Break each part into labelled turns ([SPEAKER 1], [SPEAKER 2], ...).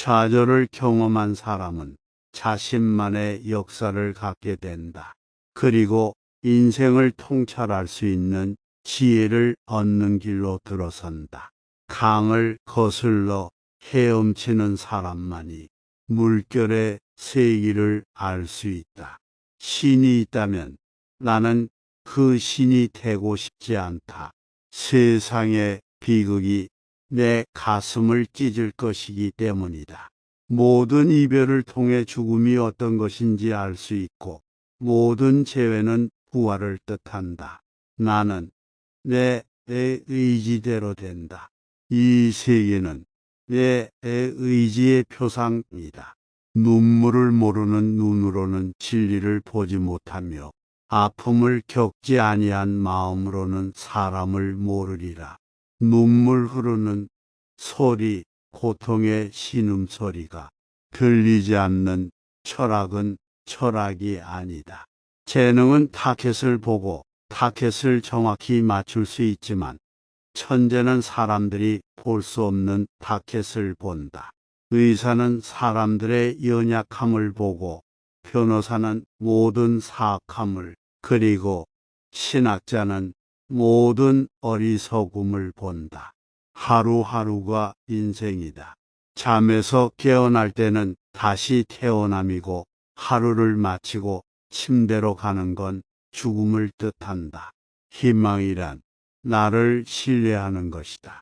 [SPEAKER 1] 좌절을 경험한 사람은 자신만의 역사를 갖게 된다. 그리고 인생을 통찰할 수 있는 지혜를 얻는 길로 들어선다. 강을 거슬러 헤엄치는 사람만이 물결의 세기를 알 수 있다. 신이 있다면 나는 그 신이 되고 싶지 않다. 세상의 비극이 내 가슴을 찢을 것이기 때문이다. 모든 이별을 통해 죽음이 어떤 것인지 알 수 있고 모든 재회는 부활을 뜻한다. 나는 내 의지대로 된다. 이 세계는 내 의지의 표상이다. 눈물을 모르는 눈으로는 진리를 보지 못하며 아픔을 겪지 아니한 마음으로는 사람을 모르리라. 눈물 흐르는 소리, 고통의 신음소리가 들리지 않는 철학은 철학이 아니다. 재능은 타켓을 보고 타켓을 정확히 맞출 수 있지만 천재는 사람들이 볼 수 없는 타켓을 본다. 의사는 사람들의 연약함을 보고 변호사는 모든 사악함을 그리고 신학자는 모든 어리석음을 본다. 하루하루가 인생이다. 잠에서 깨어날 때는 다시 태어남이고 하루를 마치고 침대로 가는 건 죽음을 뜻한다. 희망이란 나를 신뢰하는 것이다.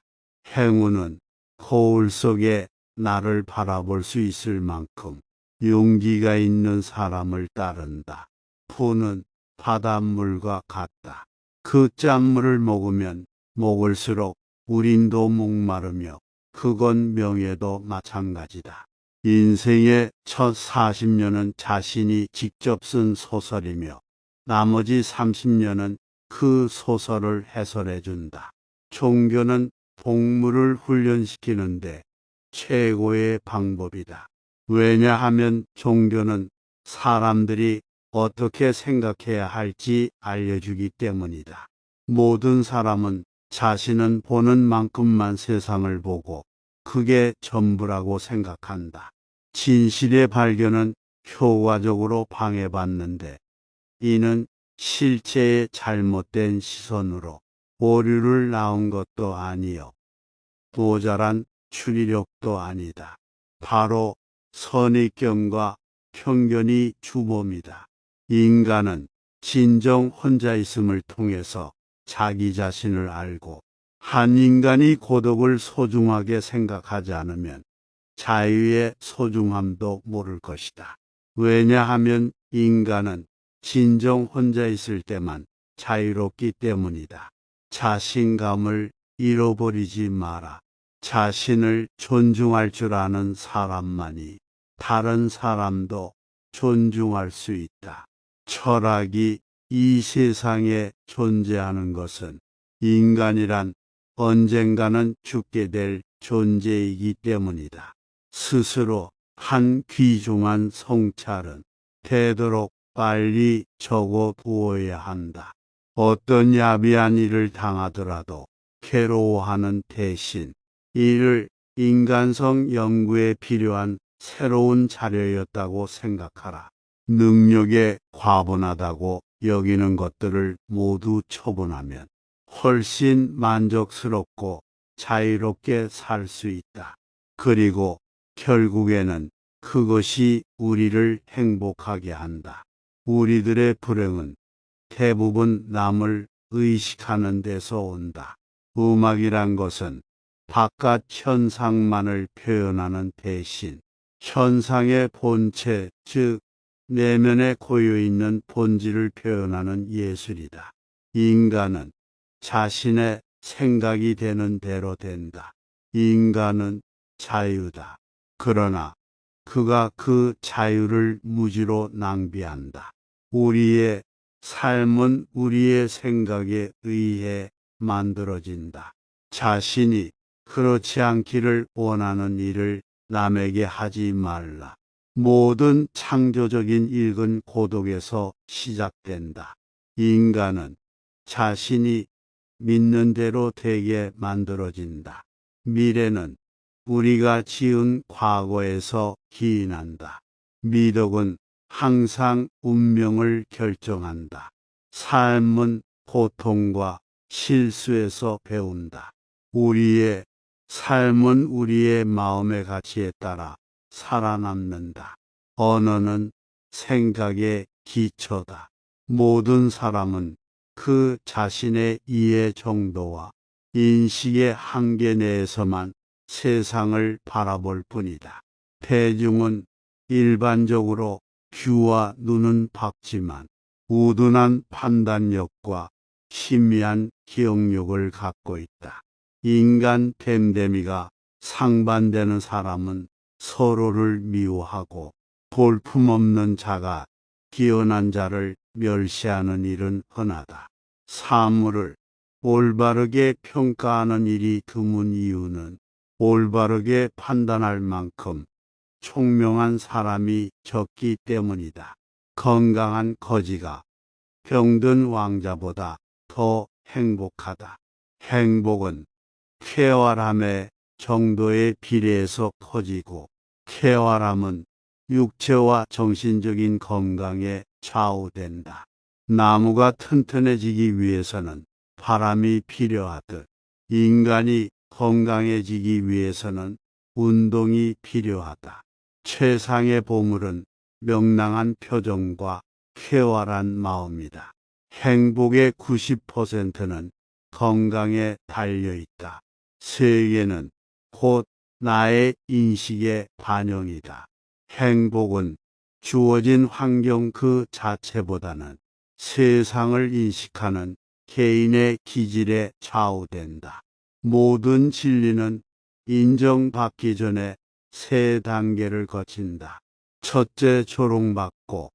[SPEAKER 1] 행운은 거울 속에 나를 바라볼 수 있을 만큼 용기가 있는 사람을 따른다. 푸는 바닷물과 같다. 그 짠물을 먹으면 먹을수록 우린도 목마르며 그건 명예도 마찬가지다. 인생의 첫 40년은 자신이 직접 쓴 소설이며 나머지 30년은 그 소설을 해설해 준다. 종교는 동물을 훈련시키는데 최고의 방법이다. 왜냐하면 종교는 사람들이 어떻게 생각해야 할지 알려주기 때문이다. 모든 사람은 자신은 보는 만큼만 세상을 보고 그게 전부라고 생각한다. 진실의 발견은 효과적으로 방해받는데 이는 실제의 잘못된 시선으로 오류를 낳은 것도 아니요 모자란 추리력도 아니다. 바로 선입견과 편견이 주범이다. 인간은 진정 혼자 있음을 통해서 자기 자신을 알고 한 인간이 고독을 소중하게 생각하지 않으면 자유의 소중함도 모를 것이다. 왜냐하면 인간은 진정 혼자 있을 때만 자유롭기 때문이다. 자신감을 잃어버리지 마라. 자신을 존중할 줄 아는 사람만이 다른 사람도 존중할 수 있다. 철학이 이 세상에 존재하는 것은 인간이란 언젠가는 죽게 될 존재이기 때문이다. 스스로 한 귀중한 성찰은 되도록 빨리 적어 두어야 한다. 어떤 야비한 일을 당하더라도 괴로워하는 대신 이를 인간성 연구에 필요한 새로운 자료였다고 생각하라. 능력에 과분하다고 여기는 것들을 모두 처분하면 훨씬 만족스럽고 자유롭게 살 수 있다. 그리고 결국에는 그것이 우리를 행복하게 한다. 우리들의 불행은 대부분 남을 의식하는 데서 온다. 음악이란 것은 바깥 현상만을 표현하는 대신 현상의 본체, 즉 내면에 고여있는 본질을 표현하는 예술이다. 인간은 자신의 생각이 되는 대로 된다. 인간은 자유다. 그러나 그가 그 자유를 무지로 낭비한다. 우리의 삶은 우리의 생각에 의해 만들어진다. 자신이 그렇지 않기를 원하는 일을 남에게 하지 말라. 모든 창조적인 일은 고독에서 시작된다. 인간은 자신이 믿는 대로 되게 만들어진다. 미래는 우리가 지은 과거에서 기인한다. 미덕은 항상 운명을 결정한다. 삶은 고통과 실수에서 배운다. 우리의 삶은 우리의 마음의 가치에 따라 살아남는다. 언어는 생각의 기초다. 모든 사람은 그 자신의 이해 정도와 인식의 한계 내에서만 세상을 바라볼 뿐이다. 대중은 일반적으로 귀와 눈은 밝지만 우둔한 판단력과 희미한 기억력을 갖고 있다. 인간 됨됨이가 상반되는 사람은 서로를 미워하고 볼품없는 자가 뛰어난 자를 멸시하는 일은 흔하다. 사물을 올바르게 평가하는 일이 드문 이유는 올바르게 판단할 만큼 총명한 사람이 적기 때문이다. 건강한 거지가 병든 왕자보다 더 행복하다. 행복은 쾌활함의 정도에 비례해서 커지고 쾌활함은 육체와 정신적인 건강에 좌우된다. 나무가 튼튼해지기 위해서는 바람이 필요하듯 인간이 건강해지기 위해서는 운동이 필요하다. 최상의 보물은 명랑한 표정과 쾌활한 마음이다. 행복의 90%는 건강에 달려있다. 세계는 곧 나의 인식의 반영이다. 행복은 주어진 환경 그 자체보다는 세상을 인식하는 개인의 기질에 좌우된다. 모든 진리는 인정받기 전에 세 단계를 거친다. 첫째 조롱받고,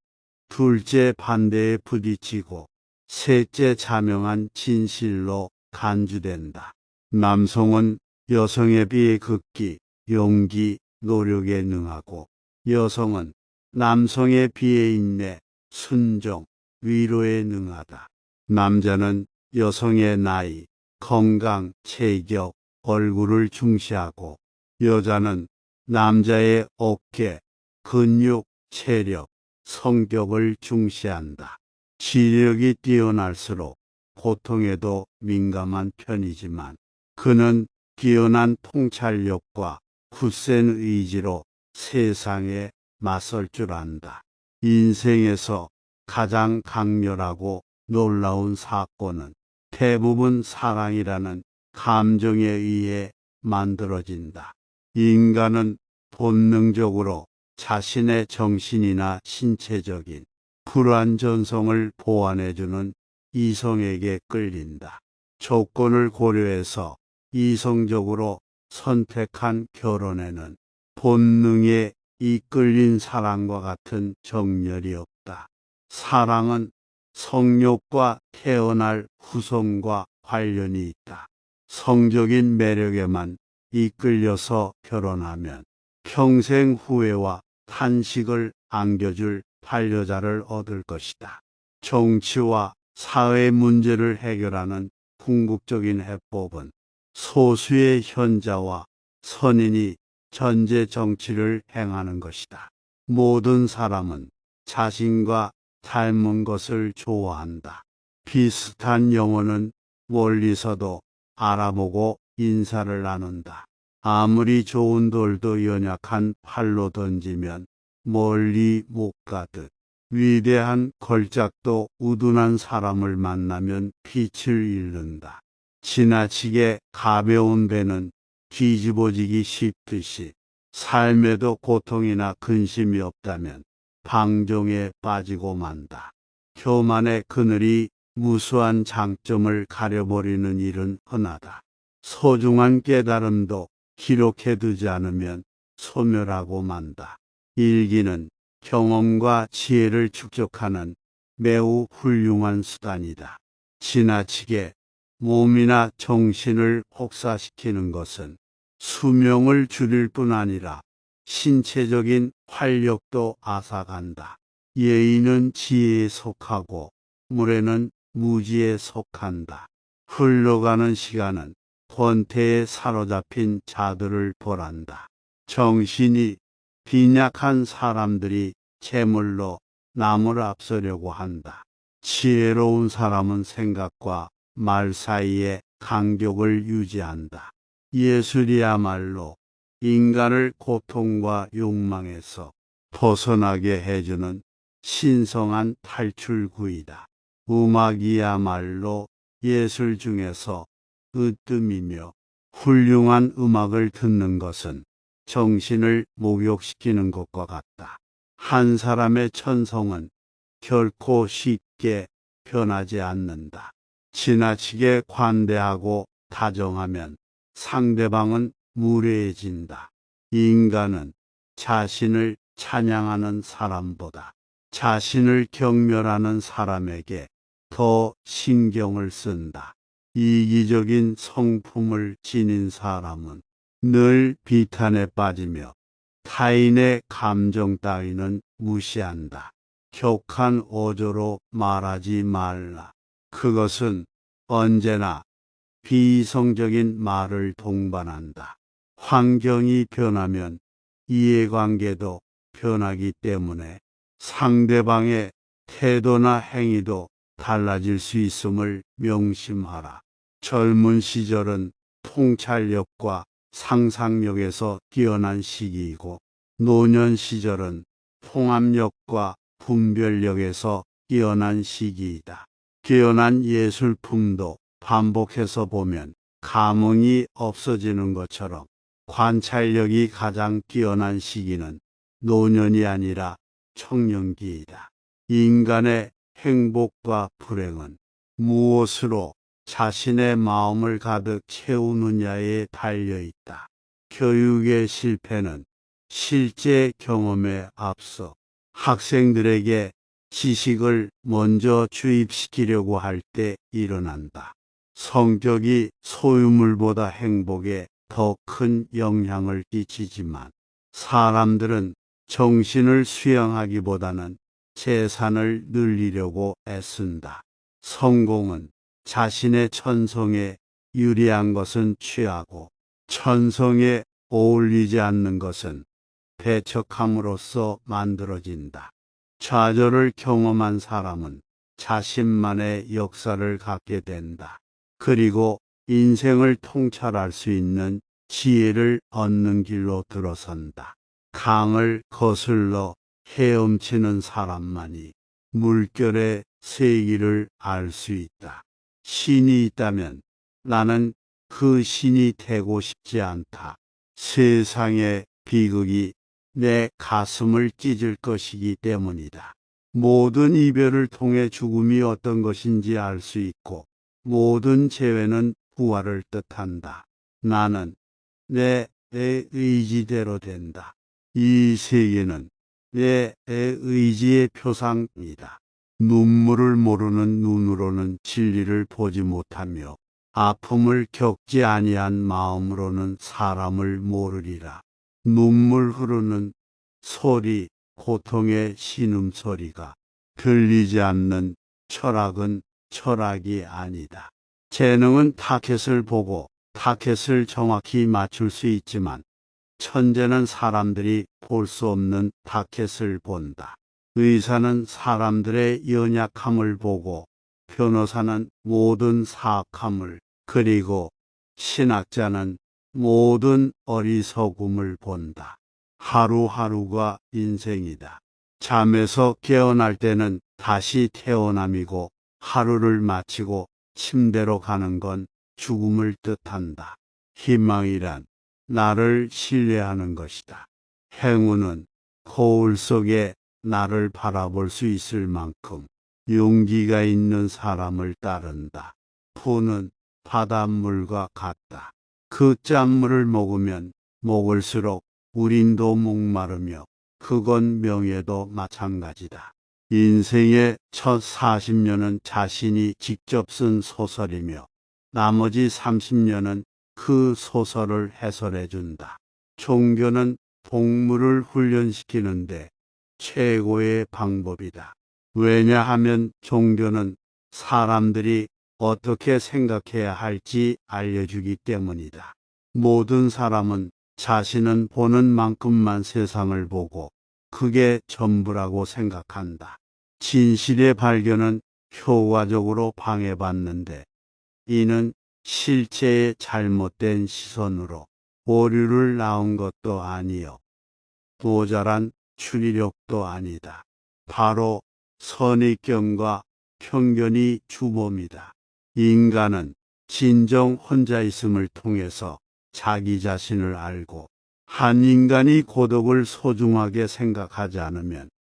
[SPEAKER 1] 둘째 반대에 부딪히고, 셋째 자명한 진실로 간주된다. 남성은 여성에 비해 극기, 용기, 노력에 능하고 여성은 남성에 비해 인내, 순종, 위로에 능하다. 남자는 여성의 나이, 건강, 체격, 얼굴을 중시하고 여자는 남자의 어깨, 근육, 체력, 성격을 중시한다. 지력이 뛰어날수록 고통에도 민감한 편이지만 그는 뛰어난 통찰력과 굳센 의지로 세상에 맞설 줄 안다. 인생에서 가장 강렬하고 놀라운 사건은 대부분 사랑이라는 감정에 의해 만들어진다. 인간은 본능적으로 자신의 정신이나 신체적인 불완전성을 보완해주는 이성에게 끌린다. 조건을 고려해서 이성적으로 선택한 결혼에는 본능에 이끌린 사랑과 같은 정열이 없다. 사랑은 성욕과 태어날 후손과 관련이 있다. 성적인 매력에만 이끌려서 결혼하면 평생 후회와 탄식을 안겨줄 반려자를 얻을 것이다. 정치와 사회 문제를 해결하는 궁극적인 해법은 소수의 현자와 선인이 전제 정치를 행하는 것이다. 모든 사람은 자신과 닮은 것을 좋아한다. 비슷한 영혼은 멀리서도 알아보고 인사를 나눈다. 아무리 좋은 돌도 연약한 팔로 던지면 멀리 못 가듯 위대한 걸작도 우둔한 사람을 만나면 빛을 잃는다. 지나치게 가벼운 배는 뒤집어지기 쉽듯이 삶에도 고통이나 근심이 없다면 방종에 빠지고 만다. 교만의 그늘이 무수한 장점을 가려버리는 일은 흔하다. 소중한 깨달음도 기록해두지 않으면 소멸하고 만다. 일기는 경험과 지혜를 축적하는 매우 훌륭한 수단이다. 지나치게 몸이나 정신을 혹사시키는 것은 수명을 줄일 뿐 아니라 신체적인 활력도 앗아간다. 예의는 지혜에 속하고 무례는 무지에 속한다. 흘러가는 시간은 권태에 사로잡힌 자들을 보란다. 정신이 빈약한 사람들이 재물로 남을 앞서려고 한다. 지혜로운 사람은 생각과 말 사이에 간격을 유지한다. 예술이야말로 인간을 고통과 욕망에서 벗어나게 해주는 신성한 탈출구이다. 음악이야말로 예술 중에서 으뜸이며 훌륭한 음악을 듣는 것은 정신을 목욕시키는 것과 같다. 한 사람의 천성은 결코 쉽게 변하지 않는다. 지나치게 관대하고 다정하면 상대방은 무례해진다. 인간은 자신을 찬양하는 사람보다 자신을 경멸하는 사람에게 더 신경을 쓴다. 이기적인 성품을 지닌 사람은 늘 비탄에 빠지며 타인의 감정 따위는 무시한다. 격한 어조로 말하지 말라. 그것은 언제나 비이성적인 말을 동반한다. 환경이 변하면 이해관계도 변하기 때문에 상대방의 태도나 행위도 달라질 수 있음을 명심하라. 젊은 시절은 통찰력과 상상력에서 뛰어난 시기이고 노년 시절은 통합력과 분별력에서 뛰어난 시기이다. 뛰어난 예술품도 반복해서 보면 감흥이 없어지는 것처럼 관찰력이 가장 뛰어난 시기는 노년이 아니라 청년기이다. 인간의 행복과 불행은 무엇으로 자신의 마음을 가득 채우느냐에 달려있다. 교육의 실패는 실제 경험에 앞서 학생들에게 지식을 먼저 주입시키려고 할 때 일어난다. 성격이 소유물보다 행복에 더 큰 영향을 끼치지만 사람들은 정신을 수양하기보다는 재산을 늘리려고 애쓴다. 성공은 자신의 천성에 유리한 것은 취하고 천성에 어울리지 않는 것은 배척함으로써 만들어진다. 좌절을 경험한 사람은 자신만의 역사를 갖게 된다. 그리고 인생을 통찰할 수 있는 지혜를 얻는 길로 들어선다. 강을 거슬러 헤엄치는 사람만이 물결의 세기를 알 수 있다. 신이 있다면 나는 그 신이 되고 싶지 않다. 세상의 비극이 내 가슴을 찢을 것이기 때문이다. 모든 이별을 통해 죽음이 어떤 것인지 알 수 있고 모든 재회는 부활을 뜻한다. 나는 내 의지대로 된다. 이 세계는 내 의지의 표상이다. 눈물을 모르는 눈으로는 진리를 보지 못하며 아픔을 겪지 아니한 마음으로는 사람을 모르리라. 눈물 흐르는 소리, 고통의 신음소리가 들리지 않는 철학은 철학이 아니다. 재능은 타켓을 보고 타켓을 정확히 맞출 수 있지만 천재는 사람들이 볼 수 없는 타켓을 본다. 의사는 사람들의 연약함을 보고 변호사는 모든 사악함을 그리고 신학자는 모든 어리석음을 본다. 하루하루가 인생이다. 잠에서 깨어날 때는 다시 태어남이고 하루를 마치고 침대로 가는 건 죽음을 뜻한다. 희망이란 나를 신뢰하는 것이다. 행운은 거울 속에 나를 바라볼 수 있을 만큼 용기가 있는 사람을 따른다. 푸는 바닷물과 같다. 그 짠물을 먹으면 먹을수록 우린도 목마르며 그건 명예도 마찬가지다. 인생의 첫 40년은 자신이 직접 쓴 소설이며 나머지 30년은 그 소설을 해설해준다. 종교는 동물을 훈련시키는데 최고의 방법이다. 왜냐하면 종교는 사람들이 어떻게 생각해야 할지 알려주기 때문이다. 모든 사람은 자신은 보는 만큼만 세상을 보고 그게 전부라고 생각한다. 진실의 발견은 효과적으로 방해받는데 이는 실제의 잘못된 시선으로 오류를 낳은 것도 아니요 모자란 추리력도 아니다. 바로 선입견과 편견이 주범이다. 인간은 진정 혼자있음을 통해서 자기 자신을 알고 한 인간이 고독을 소중하게 생각하지 않으면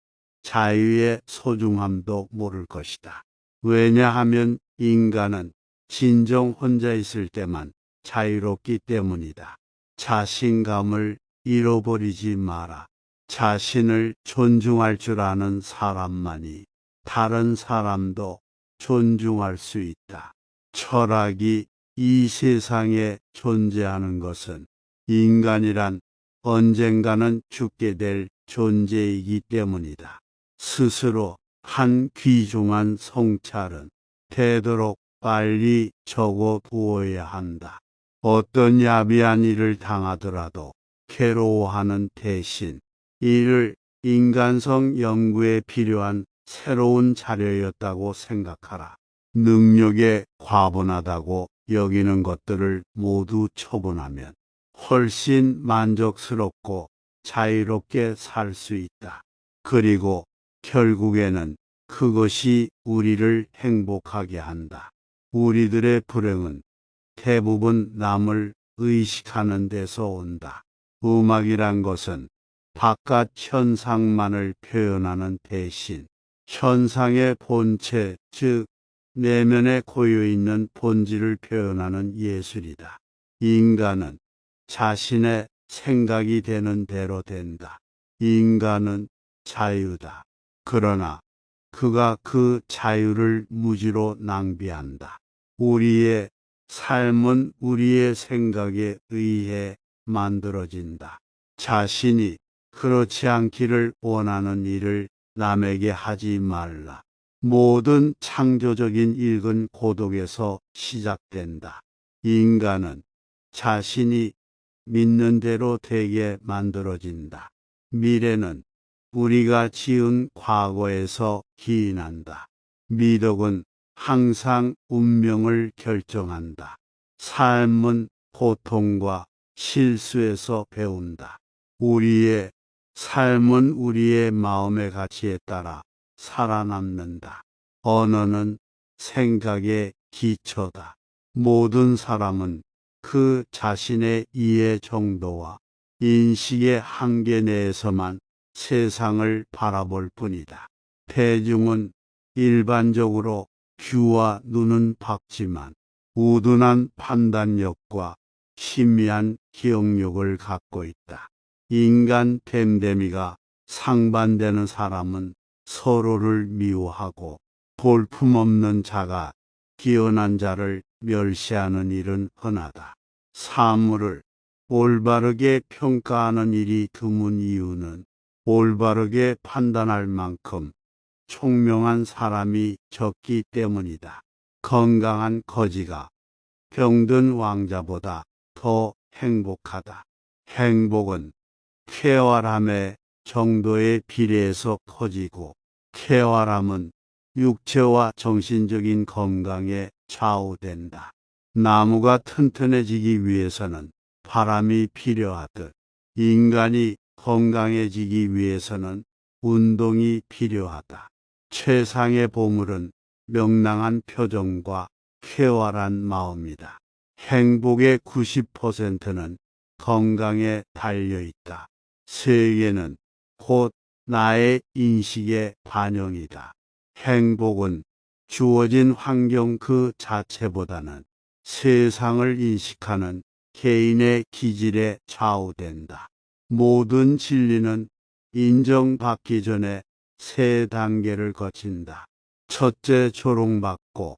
[SPEAKER 1] 자유의 소중함도 모를 것이다. 왜냐하면 인간은 진정 혼자 있을 때만 자유롭기 때문이다. 자신감을 잃어버리지 마라. 자신을 존중할 줄 아는 사람만이 다른 사람도 존중할 수 있다. 철학이 이 세상에 존재하는 것은 인간이란 언젠가는 죽게 될 존재이기 때문이다. 스스로 한 귀중한 성찰은 되도록 빨리 적어 두어야 한다. 어떤 야비한 일을 당하더라도 괴로워하는 대신 이를 인간성 연구에 필요한 새로운 자료였다고 생각하라. 능력에 과분하다고 여기는 것들을 모두 처분하면 훨씬 만족스럽고 자유롭게 살 수 있다. 그리고 결국에는 그것이 우리를 행복하게 한다. 우리들의 불행은 대부분 남을 의식하는 데서 온다. 음악이란 것은 바깥 현상만을 표현하는 대신 현상의 본체, 즉 내면에 고여있는 본질을 표현하는 예술이다. 인간은 자신의 생각이 되는 대로 된다. 인간은 자유다. 그러나 그가 그 자유를 무지로 낭비한다. 우리의 삶은 우리의 생각에 의해 만들어진다. 자신이 그렇지 않기를 원하는 일을 남에게 하지 말라. 모든 창조적인 일은 고독에서 시작된다. 인간은 자신이 믿는 대로 되게 만들어진다. 미래는 우리가 지은 과거에서 기인한다. 미덕은 항상 운명을 결정한다. 삶은 고통과 실수에서 배운다. 우리의 삶은 우리의 마음의 가치에 따라 살아남는다. 언어는 생각의 기초다. 모든 사람은 그 자신의 이해 정도와 인식의 한계 내에서만 세상을 바라볼 뿐이다. 대중은 일반적으로 귀와 눈은 밝지만 우둔한 판단력과 희미한 기억력을 갖고 있다. 인간 됨됨이가 상반되는 사람은 서로를 미워하고 볼품없는 자가 뛰어난 자를 멸시하는 일은 흔하다. 사물을 올바르게 평가하는 일이 드문 이유는 올바르게 판단할 만큼 총명한 사람이 적기 때문이다. 건강한 거지가 병든 왕자보다 더 행복하다. 행복은 쾌활함의 정도에 비례해서 커지고 쾌활함은 육체와 정신적인 건강에 좌우된다. 나무가 튼튼해지기 위해서는 바람이 필요하듯 인간이 건강해지기 위해서는 운동이 필요하다. 최상의 보물은 명랑한 표정과 쾌활한 마음이다. 행복의 90%는 건강에 달려있다. 세계는 곧 나의 인식의 반영이다. 행복은 주어진 환경 그 자체보다는 세상을 인식하는 개인의 기질에 좌우된다. 모든 진리는 인정받기 전에 세 단계를 거친다. 첫째 조롱받고,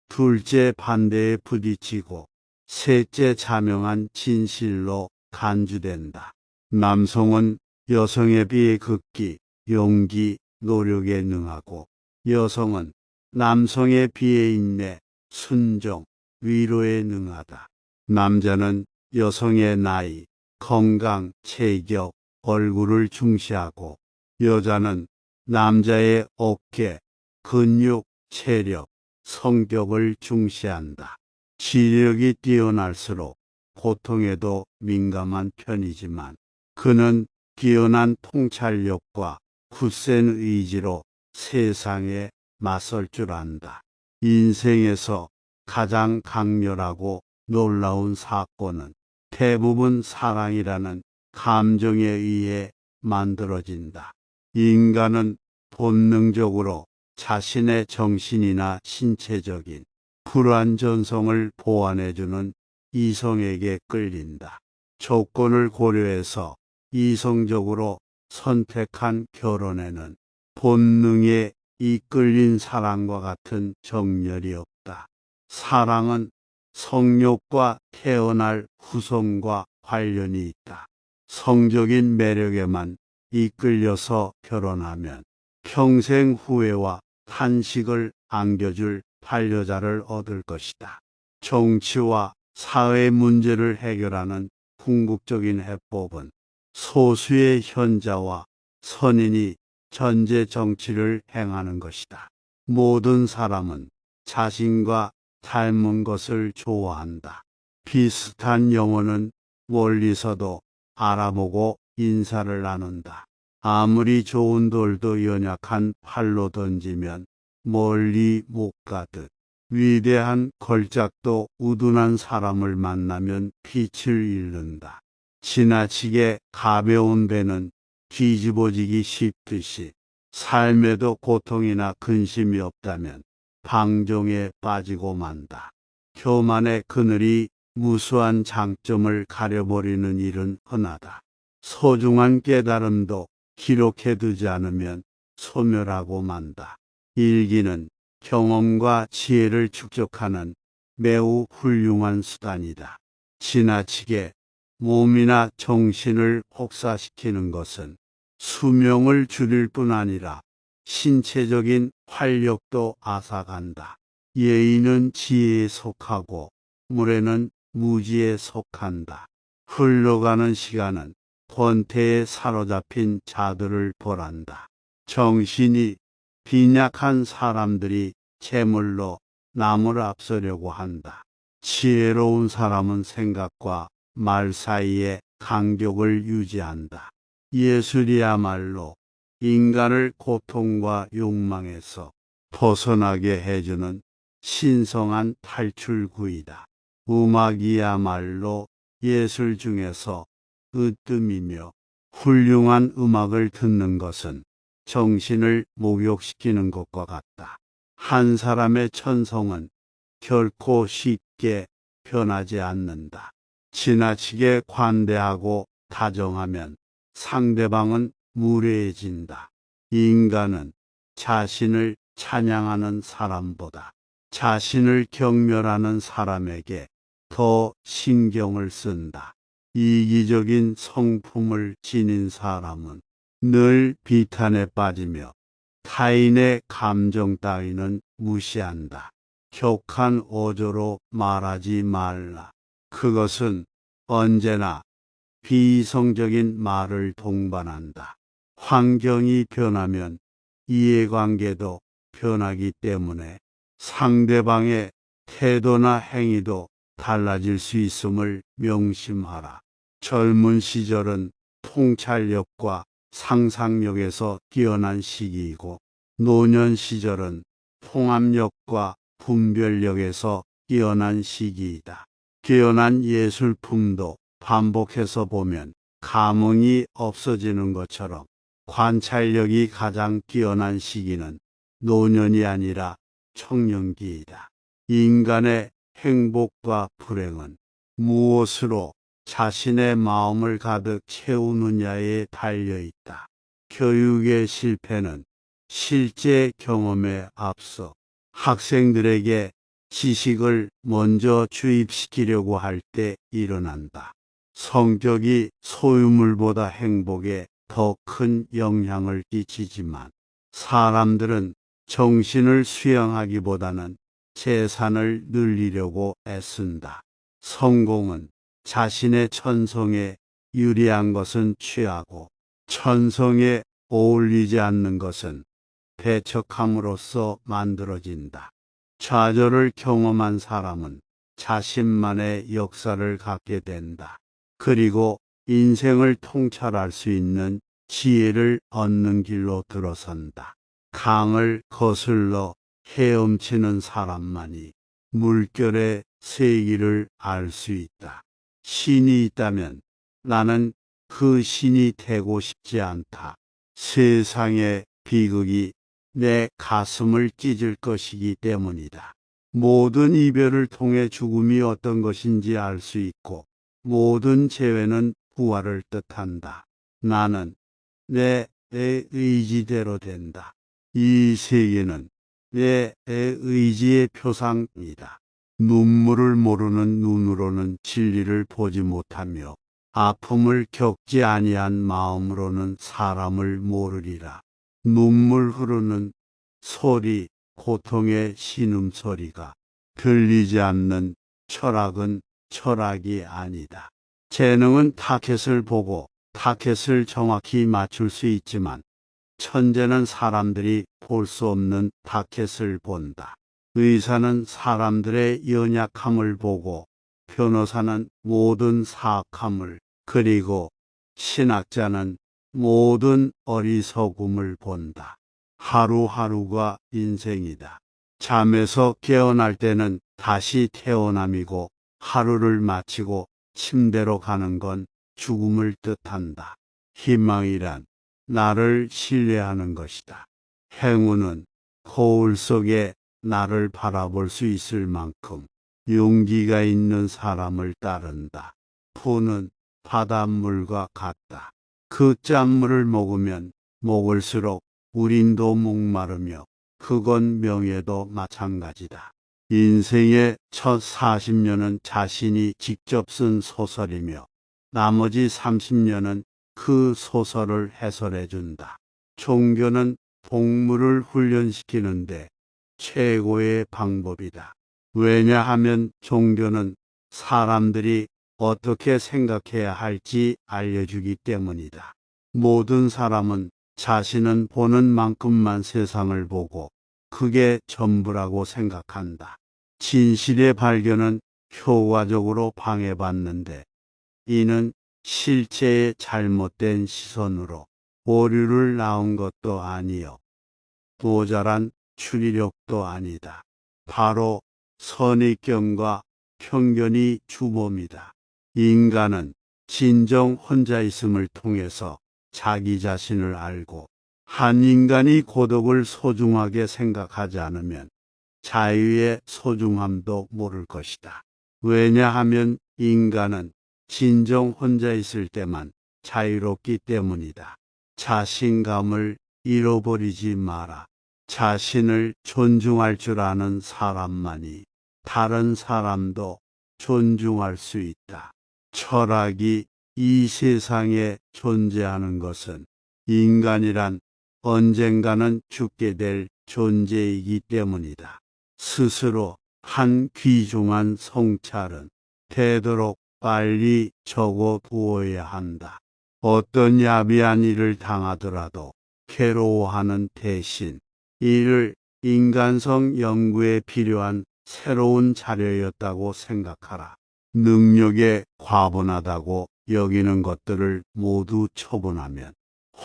[SPEAKER 1] 둘째 반대에 부딪히고, 셋째 자명한 진실로 간주된다. 남성은 여성에 비해 극기, 용기, 노력에 능하고 여성은 남성에 비해 인내, 순종, 위로에 능하다. 남자는 여성의 나이, 건강, 체격, 얼굴을 중시하고 여자는 남자의 어깨, 근육, 체력, 성격을 중시한다. 지력이 뛰어날수록 고통에도 민감한 편이지만 그는 뛰어난 통찰력과 굳센 의지로 세상에 맞설 줄 안다. 인생에서 가장 강렬하고 놀라운 사건은 대부분 사랑이라는 감정에 의해 만들어진다. 인간은 본능적으로 자신의 정신이나 신체적인 불완전성을 보완해주는 이성에게 끌린다. 조건을 고려해서 이성적으로 선택한 결혼에는 본능에 이끌린 사랑과 같은 정열이 없다. 사랑은 성욕과 태어날 후손과 관련이 있다. 성적인 매력에만 이끌려서 결혼하면 평생 후회와 탄식을 안겨줄 반려자를 얻을 것이다. 정치와 사회 문제를 해결하는 궁극적인 해법은 소수의 현자와 선인이 전제 정치를 행하는 것이다. 모든 사람은 자신과 닮은 것을 좋아한다. 비슷한 영혼은 멀리서도 알아보고 인사를 나눈다. 아무리 좋은 돌도 연약한 팔로 던지면 멀리 못 가듯 위대한 걸작도 우둔한 사람을 만나면 빛을 잃는다. 지나치게 가벼운 배는 뒤집어지기 쉽듯이 삶에도 고통이나 근심이 없다면 방종에 빠지고 만다. 교만의 그늘이 무수한 장점을 가려버리는 일은 흔하다. 소중한 깨달음도 기록해두지 않으면 소멸하고 만다. 일기는 경험과 지혜를 축적하는 매우 훌륭한 수단이다. 지나치게 몸이나 정신을 혹사시키는 것은 수명을 줄일 뿐 아니라 신체적인 활력도 앗아간다. 예의는 지혜에 속하고 무례는 무지에 속한다. 흘러가는 시간은 권태에 사로잡힌 자들을 벌한다. 정신이 빈약한 사람들이 재물로 남을 앞서려고 한다. 지혜로운 사람은 생각과 말 사이에 간격을 유지한다. 예술이야말로 인간을 고통과 욕망에서 벗어나게 해주는 신성한 탈출구이다. 음악이야말로 예술 중에서 으뜸이며 훌륭한 음악을 듣는 것은 정신을 목욕시키는 것과 같다. 한 사람의 천성은 결코 쉽게 변하지 않는다. 지나치게 관대하고 다정하면 상대방은 무례해진다. 인간은 자신을 찬양하는 사람보다 자신을 경멸하는 사람에게 더 신경을 쓴다. 이기적인 성품을 지닌 사람은 늘 비탄에 빠지며 타인의 감정 따위는 무시한다. 격한 어조로 말하지 말라. 그것은 언제나 비이성적인 말을 동반한다. 환경이 변하면 이해관계도 변하기 때문에 상대방의 태도나 행위도 달라질 수 있음을 명심하라. 젊은 시절은 통찰력과 상상력에서 뛰어난 시기이고 노년 시절은 통합력과 분별력에서 뛰어난 시기이다. 뛰어난 예술품도 반복해서 보면 감흥이 없어지는 것처럼 관찰력이 가장 뛰어난 시기는 노년이 아니라 청년기이다. 인간의 행복과 불행은 무엇으로 자신의 마음을 가득 채우느냐에 달려있다. 교육의 실패는 실제 경험에 앞서 학생들에게 지식을 먼저 주입시키려고 할 때 일어난다. 성격이 소유물보다 행복에 더 큰 영향을 끼치지만 사람들은 정신을 수양하기보다는 재산을 늘리려고 애쓴다. 성공은 자신의 천성에 유리한 것은 취하고 천성에 어울리지 않는 것은 배척함으로써 만들어진다. 좌절을 경험한 사람은 자신만의 역사를 갖게 된다. 그리고 인생을 통찰할 수 있는 지혜를 얻는 길로 들어선다. 강을 거슬러 헤엄치는 사람만이 물결의 세기를 알 수 있다. 신이 있다면 나는 그 신이 되고 싶지 않다. 세상의 비극이 내 가슴을 찢을 것이기 때문이다. 모든 이별을 통해 죽음이 어떤 것인지 알 수 있고 모든 재회는 부활을 뜻한다. 나는 내 의지대로 된다. 이 세계는 내 의지의 표상이다. 눈물을 모르는 눈으로는 진리를 보지 못하며 아픔을 겪지 아니한 마음으로는 사람을 모르리라. 눈물 흐르는 소리, 고통의 신음소리가 들리지 않는 철학은 철학이 아니다. 재능은 타켓을 보고 타켓을 정확히 맞출 수 있지만 천재는 사람들이 볼 수 없는 타켓을 본다. 의사는 사람들의 연약함을 보고 변호사는 모든 사악함을 그리고 신학자는 모든 어리석음을 본다. 하루하루가 인생이다. 잠에서 깨어날 때는 다시 태어남이고 하루를 마치고 침대로 가는 건 죽음을 뜻한다. 희망이란 나를 신뢰하는 것이다. 행운은 거울 속에 나를 바라볼 수 있을 만큼 용기가 있는 사람을 따른다. 푸는 바닷물과 같다. 그 짠물을 먹으면 먹을수록 우린도 목마르며 그건 명예도 마찬가지다. 인생의 첫 40년은 자신이 직접 쓴 소설이며 나머지 30년은 그 소설을 해설해 준다. 종교는 동물을 훈련시키는데 최고의 방법이다. 왜냐하면 종교는 사람들이 어떻게 생각해야 할지 알려주기 때문이다. 모든 사람은 자신은 보는 만큼만 세상을 보고 그게 전부라고 생각한다. 진실의 발견은 효과적으로 방해받는데 이는 실체의 잘못된 시선으로 오류를 낳은 것도 아니요 모자란 추리력도 아니다. 바로 선입견과 편견이 주범이다. 인간은 진정 혼자있음을 통해서 자기 자신을 알고 한 인간이 고독을 소중하게 생각하지 않으면 자유의 소중함도 모를 것이다. 왜냐하면 인간은 진정 혼자 있을 때만 자유롭기 때문이다. 자신감을 잃어버리지 마라. 자신을 존중할 줄 아는 사람만이 다른 사람도 존중할 수 있다. 철학이 이 세상에 존재하는 것은 인간이란 언젠가는 죽게 될 존재이기 때문이다. 스스로 한 귀중한 성찰은 되도록 빨리 적어 두어야 한다. 어떤 야비한 일을 당하더라도 괴로워하는 대신 이를 인간성 연구에 필요한 새로운 자료였다고 생각하라. 능력에 과분하다고 여기는 것들을 모두 처분하면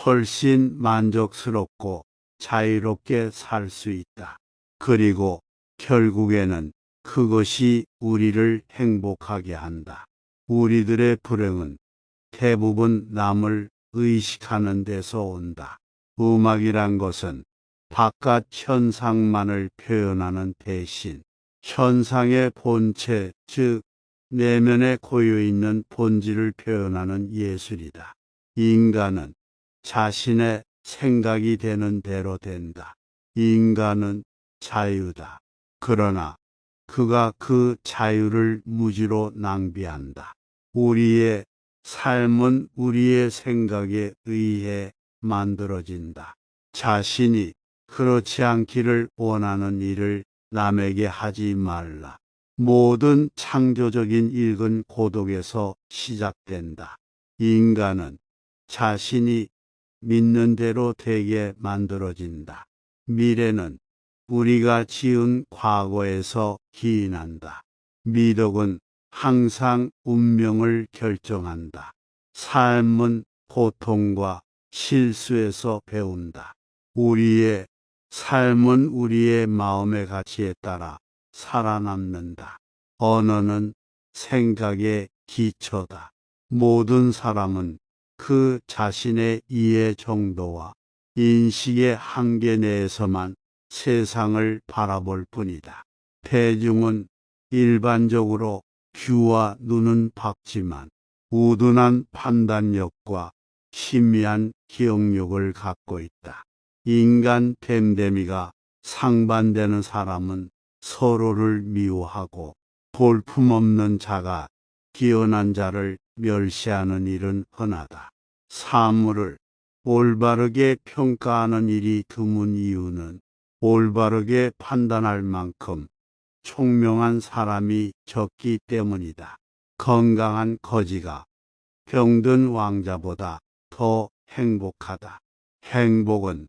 [SPEAKER 1] 훨씬 만족스럽고 자유롭게 살 수 있다. 그리고 결국에는 그것이 우리를 행복하게 한다. 우리들의 불행은 대부분 남을 의식하는 데서 온다. 음악이란 것은 바깥 현상만을 표현하는 대신 현상의 본체, 즉 내면에 고여있는 본질을 표현하는 예술이다. 인간은 자신의 생각이 되는 대로 된다. 인간은 자유다. 그러나 그가 그 자유를 무지로 낭비한다. 우리의 삶은 우리의 생각에 의해 만들어진다. 자신이 그렇지 않기를 원하는 일을 남에게 하지 말라. 모든 창조적인 일은 고독에서 시작된다. 인간은 자신이 믿는 대로 되게 만들어진다. 미래는 우리가 지은 과거에서 기인한다. 미덕은 항상 운명을 결정한다. 삶은 고통과 실수에서 배운다. 우리의 삶은 우리의 마음의 가치에 따라 살아남는다. 언어는 생각의 기초다. 모든 사람은 그 자신의 이해 정도와 인식의 한계 내에서만 세상을 바라볼 뿐이다. 대중은 일반적으로 귀와 눈은 밝지만 우둔한 판단력과 희미한 기억력을 갖고 있다. 인간 됨됨이가 상반되는 사람은 서로를 미워하고 볼품없는 자가 기어난 자를 멸시하는 일은 흔하다. 사물을 올바르게 평가하는 일이 드문 이유는 올바르게 판단할 만큼 총명한 사람이 적기 때문이다. 건강한 거지가 병든 왕자보다 더 행복하다. 행복은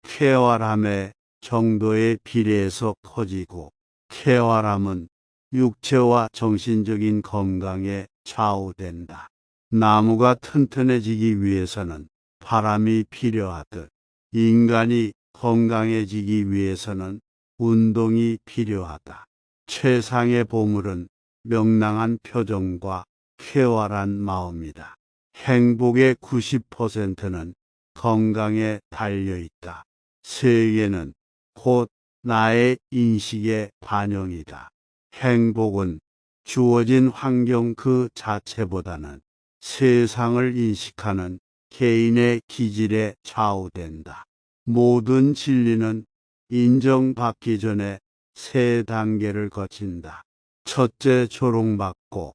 [SPEAKER 1] 쾌활함의 정도에 비례해서 커지고 쾌활함은 육체와 정신적인 건강에 좌우된다. 나무가 튼튼해지기 위해서는 바람이 필요하듯 인간이 건강해지기 위해서는 운동이 필요하다. 최상의 보물은 명랑한 표정과 쾌활한 마음이다. 행복의 90%는 건강에 달려있다. 세계는 곧 나의 인식의 반영이다. 행복은 주어진 환경 그 자체보다는 세상을 인식하는 개인의 기질에 좌우된다. 모든 진리는 인정받기 전에 세 단계를 거친다. 첫째 조롱받고,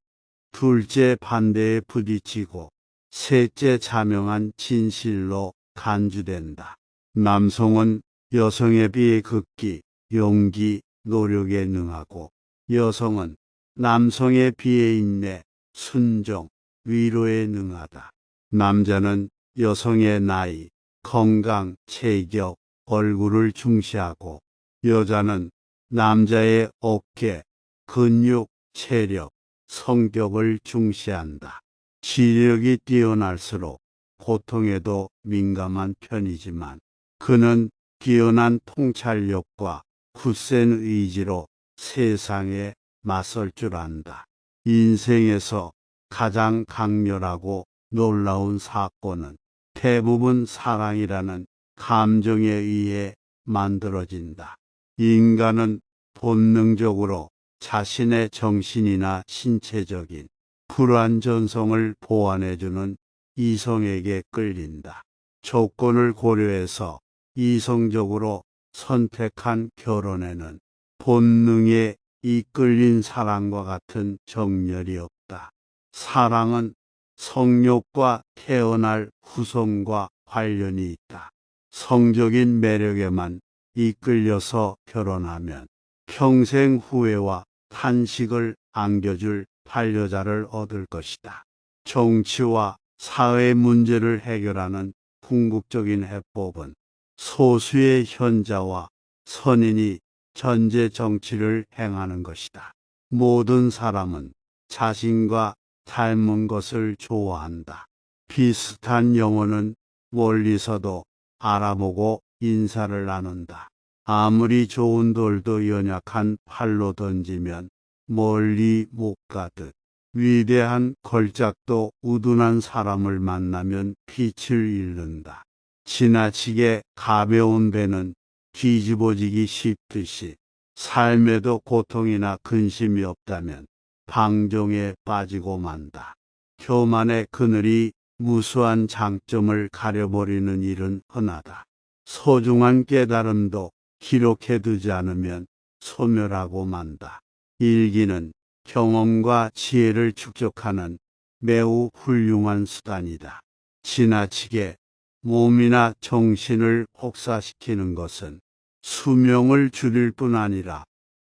[SPEAKER 1] 둘째 반대에 부딪히고, 셋째 자명한 진실로 간주된다. 남성은 여성에 비해 극기, 용기, 노력에 능하고, 여성은 남성에 비해 인내, 순종, 위로에 능하다. 남자는 여성의 나이, 건강, 체격, 얼굴을 중시하고, 여자는 남자의 어깨, 근육, 체력, 성격을 중시한다. 지력이 뛰어날수록 고통에도 민감한 편이지만 그는 뛰어난 통찰력과 굳센 의지로 세상에 맞설 줄 안다. 인생에서 가장 강렬하고 놀라운 사건은 대부분 사랑이라는 감정에 의해 만들어진다. 인간은 본능적으로 자신의 정신이나 신체적인 불완전성을 보완해주는 이성에게 끌린다. 조건을 고려해서 이성적으로 선택한 결혼에는 본능에 이끌린 사랑과 같은 정열이 없다. 사랑은 성욕과 태어날 후손과 관련이 있다. 성적인 매력에만 이끌려서 결혼하면 평생 후회와 탄식을 안겨줄 반려자를 얻을 것이다. 정치와 사회 문제를 해결하는 궁극적인 해법은 소수의 현자와 선인이 전제 정치를 행하는 것이다. 모든 사람은 자신과 닮은 것을 좋아한다. 비슷한 영혼은 멀리서도 알아보고 인사를 나눈다. 아무리 좋은 돌도 연약한 팔로 던지면 멀리 못 가듯 위대한 걸작도 우둔한 사람을 만나면 빛을 잃는다. 지나치게 가벼운 배는 뒤집어지기 쉽듯이 삶에도 고통이나 근심이 없다면 방종에 빠지고 만다. 교만의 그늘이 무수한 장점을 가려버리는 일은 흔하다. 소중한 깨달음도 기록해두지 않으면 소멸하고 만다. 일기는 경험과 지혜를 축적하는 매우 훌륭한 수단이다. 지나치게 몸이나 정신을 혹사시키는 것은 수명을 줄일 뿐 아니라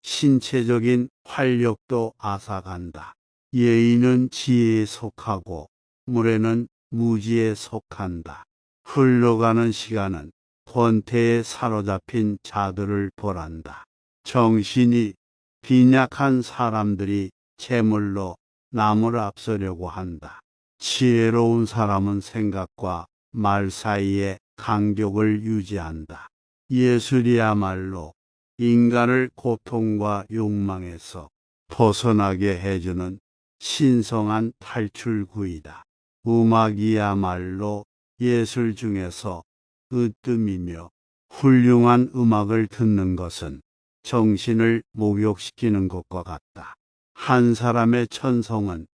[SPEAKER 1] 신체적인 활력도 앗아간다. 예의는 지혜에 속하고 무례는 무지에 속한다. 흘러가는 시간은 권태에 사로잡힌 자들을 보란다. 정신이 빈약한 사람들이 재물로 남을 앞서려고 한다. 지혜로운 사람은 생각과 말 사이에 간격을 유지한다. 예술이야말로 인간을 고통과 욕망에서 벗어나게 해주는 신성한 탈출구이다. 음악이야말로 예술 중에서 으뜸이며 훌륭한 음악을 듣는 것은 정신을 목욕시키는 것과 같다. 한 사람의 천성은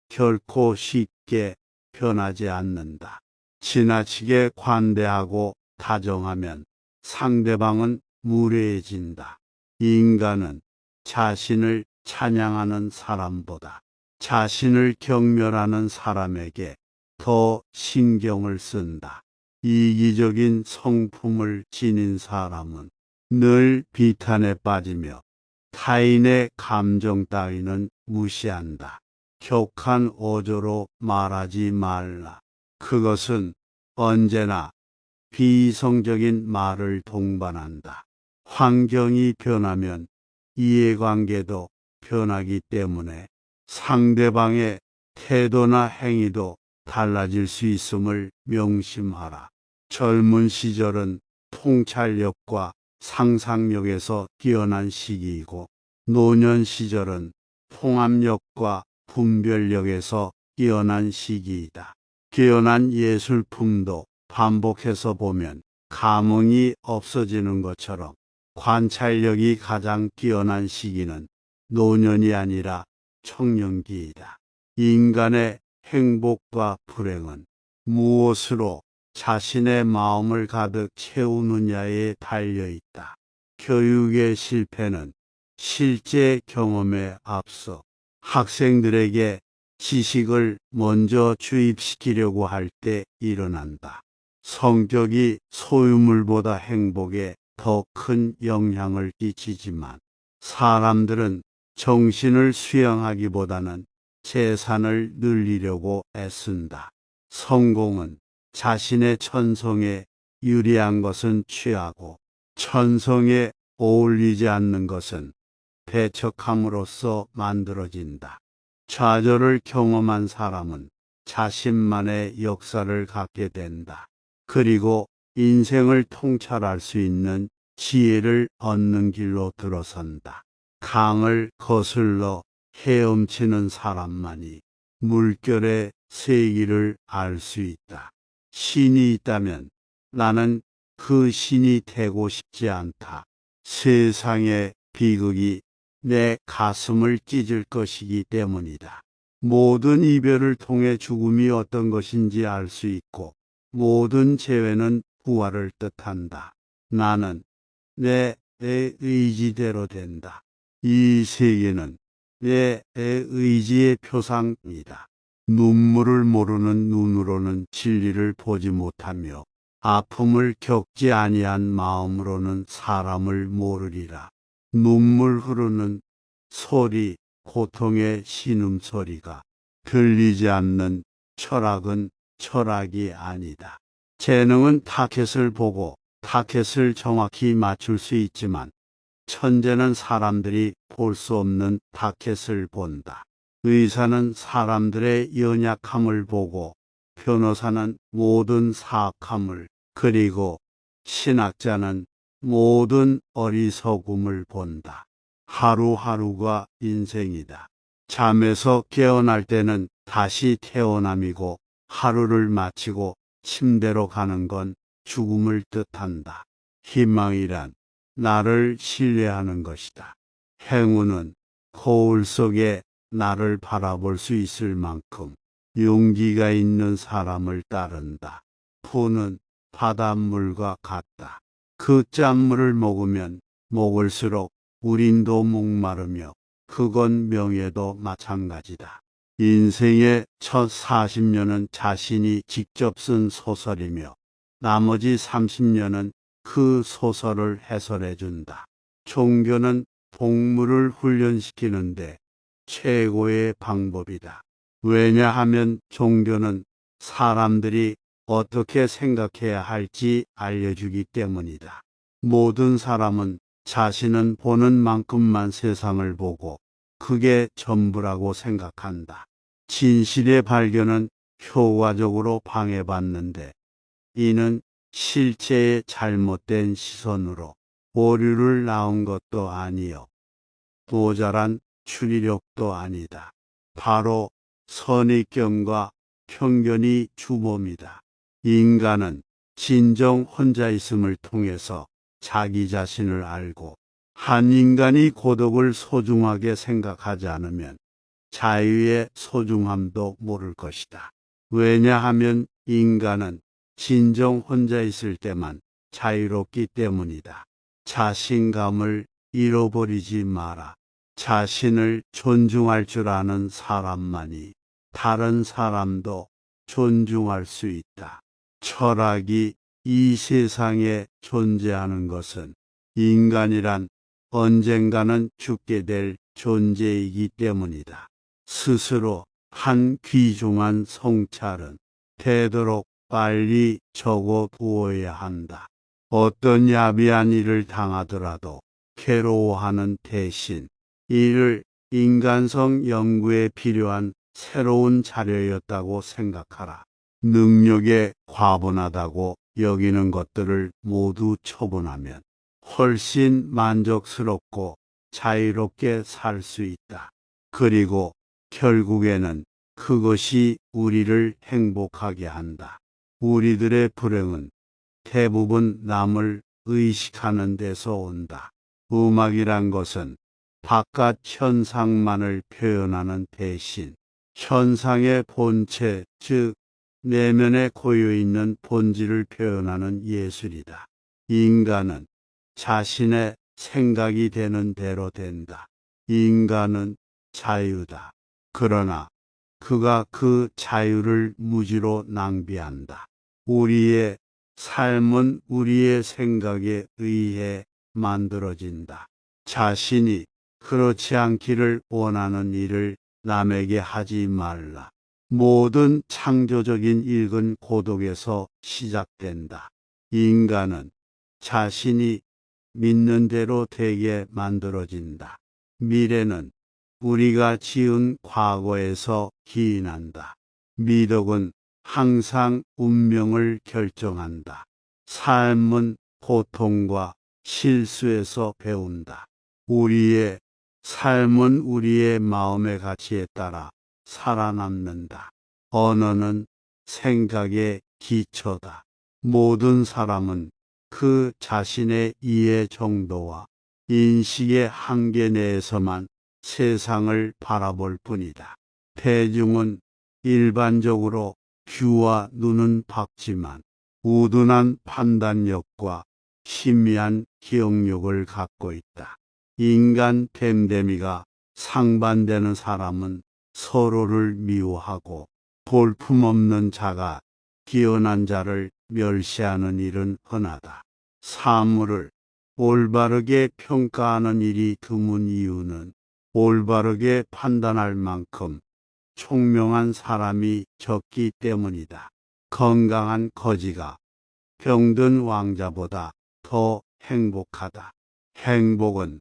[SPEAKER 1] 결코 쉽게 변하지 않는다. 지나치게 관대하고 다정하면 상대방은 무례해진다. 인간은 자신을 찬양하는 사람보다 자신을 경멸하는 사람에게 더 신경을 쓴다. 이기적인 성품을 지닌 사람은 늘 비탄에 빠지며 타인의 감정 따위는 무시한다. 격한 어조로 말하지 말라. 그것은 언제나 비이성적인 말을 동반한다. 환경이 변하면 이해관계도 변하기 때문에 상대방의 태도나 행위도 달라질 수 있음을 명심하라. 젊은 시절은 통찰력과 상상력에서 뛰어난 시기이고 노년 시절은 통합력과 분별력에서 뛰어난 시기이다. 뛰어난 예술품도 반복해서 보면 감흥이 없어지는 것처럼 관찰력이 가장 뛰어난 시기는 노년이 아니라 청년기이다. 인간의 행복과 불행은 무엇으로 자신의 마음을 가득 채우느냐에 달려있다. 교육의 실패는 실제 경험에 앞서 학생들에게 지식을 먼저 주입시키려고 할 때 일어난다. 성격이 소유물보다 행복에 더 큰 영향을 끼치지만 사람들은 정신을 수양하기보다는 재산을 늘리려고 애쓴다. 성공은 자신의 천성에 유리한 것은 취하고 천성에 어울리지 않는 것은 배척함으로써 만들어진다. 좌절을 경험한 사람은 자신만의 역사를 갖게 된다. 그리고 인생을 통찰할 수 있는 지혜를 얻는 길로 들어선다. 강을 거슬러 헤엄치는 사람만이 물결의 세기를 알 수 있다. 신이 있다면 나는 그 신이 되고 싶지 않다. 세상의 비극이 내 가슴을 찢을 것이기 때문이다. 모든 이별을 통해 죽음이 어떤 것인지 알 수 있고 모든 재회는 부활을 뜻한다. 나는 내 의지대로 된다. 이 세계는 내 의지의 표상이다. 눈물을 모르는 눈으로는 진리를 보지 못하며 아픔을 겪지 아니한 마음으로는 사람을 모르리라. 눈물 흐르는 소리, 고통의 신음소리가 들리지 않는 철학은 철학이 아니다. 재능은 타켓을 보고 타켓을 정확히 맞출 수 있지만 천재는 사람들이 볼 수 없는 타켓을 본다. 의사는 사람들의 연약함을 보고 변호사는 모든 사악함을 그리고 신학자는 모든 어리석음을 본다. 하루하루가 인생이다. 잠에서 깨어날 때는 다시 태어남이고 하루를 마치고 침대로 가는 건 죽음을 뜻한다. 희망이란 나를 신뢰하는 것이다. 행운은 거울 속에 나를 바라볼 수 있을 만큼 용기가 있는 사람을 따른다. 푸는 바닷물과 같다. 그 짠물을 먹으면 먹을수록 우린도 목마르며 그건 명예도 마찬가지다. 인생의 첫 40년은 자신이 직접 쓴 소설이며 나머지 30년은 그 소설을 해설해 준다. 종교는 동물을 훈련시키는데 최고의 방법이다. 왜냐하면 종교는 사람들이 어떻게 생각해야 할지 알려주기 때문이다. 모든 사람은 자신은 보는 만큼만 세상을 보고 그게 전부라고 생각한다. 진실의 발견은 효과적으로 방해받는데 이는 실체의 잘못된 시선으로 오류를 낳은 것도 아니요 모자란 추리력도 아니다. 바로 선입견과 편견이 주범이다. 인간은 진정 혼자있음을 통해서 자기 자신을 알고 한 인간이 고독을 소중하게 생각하지 않으면 자유의 소중함도 모를 것이다. 왜냐하면 인간은 진정 혼자 있을 때만 자유롭기 때문이다. 자신감을 잃어버리지 마라. 자신을 존중할 줄 아는 사람만이 다른 사람도 존중할 수 있다. 철학이 이 세상에 존재하는 것은 인간이란 언젠가는 죽게 될 존재이기 때문이다. 스스로 한 귀중한 성찰은 되도록 빨리 적어두어야 한다. 어떤 야비한 일을 당하더라도 괴로워하는 대신 이를 인간성 연구에 필요한 새로운 자료였다고 생각하라. 능력에 과분하다고 여기는 것들을 모두 처분하면 훨씬 만족스럽고 자유롭게 살 수 있다. 그리고 결국에는 그것이 우리를 행복하게 한다. 우리들의 불행은 대부분 남을 의식하는 데서 온다. 음악이란 것은 바깥 현상만을 표현하는 대신 현상의 본체, 즉 내면에 고여있는 본질을 표현하는 예술이다. 인간은 자신의 생각이 되는 대로 된다. 인간은 자유다. 그러나 그가 그 자유를 무지로 낭비한다. 우리의 삶은 우리의 생각에 의해 만들어진다. 자신이 그렇지 않기를 원하는 일을 남에게 하지 말라. 모든 창조적인 일은 고독에서 시작된다. 인간은 자신이 믿는 대로 되게 만들어진다. 미래는 우리가 지은 과거에서 기인한다. 미덕은 항상 운명을 결정한다. 삶은 고통과 실수에서 배운다. 우리의 삶은 우리의 마음의 가치에 따라 살아남는다. 언어는 생각의 기초다. 모든 사람은 그 자신의 이해 정도와 인식의 한계 내에서만 세상을 바라볼 뿐이다. 대중은 일반적으로 귀와 눈은 밝지만 우둔한 판단력과 희미한 기억력을 갖고 있다. 인간 됨됨이가 상반되는 사람은 서로를 미워하고 볼품없는 자가 뛰어난 자를 멸시하는 일은 흔하다. 사물을 올바르게 평가하는 일이 드문 이유는 올바르게 판단할 만큼 총명한 사람이 적기 때문이다. 건강한 거지가 병든 왕자보다 더 행복하다. 행복은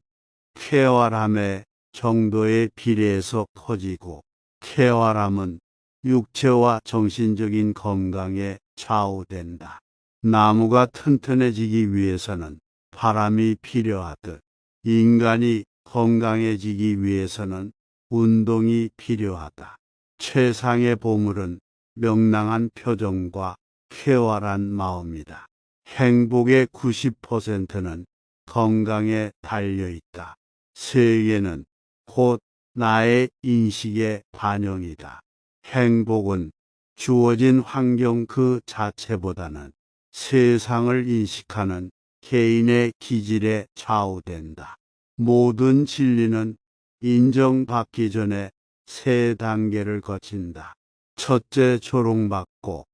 [SPEAKER 1] 쾌활함의 정도에 비례해서 커지고 쾌활함은 육체와 정신적인 건강에 좌우된다. 나무가 튼튼해지기 위해서는 바람이 필요하듯 인간이 건강해지기 위해서는 운동이 필요하다. 최상의 보물은 명랑한 표정과 쾌활한 마음이다. 행복의 90%는 건강에 달려있다. 세계는 곧 나의 인식의 반영이다. 행복은 주어진 환경 그 자체보다는 세상을 인식하는 개인의 기질에 좌우된다. 모든 진리는 인정받기 전에 세 단계를 거친다. 첫째 조롱받고,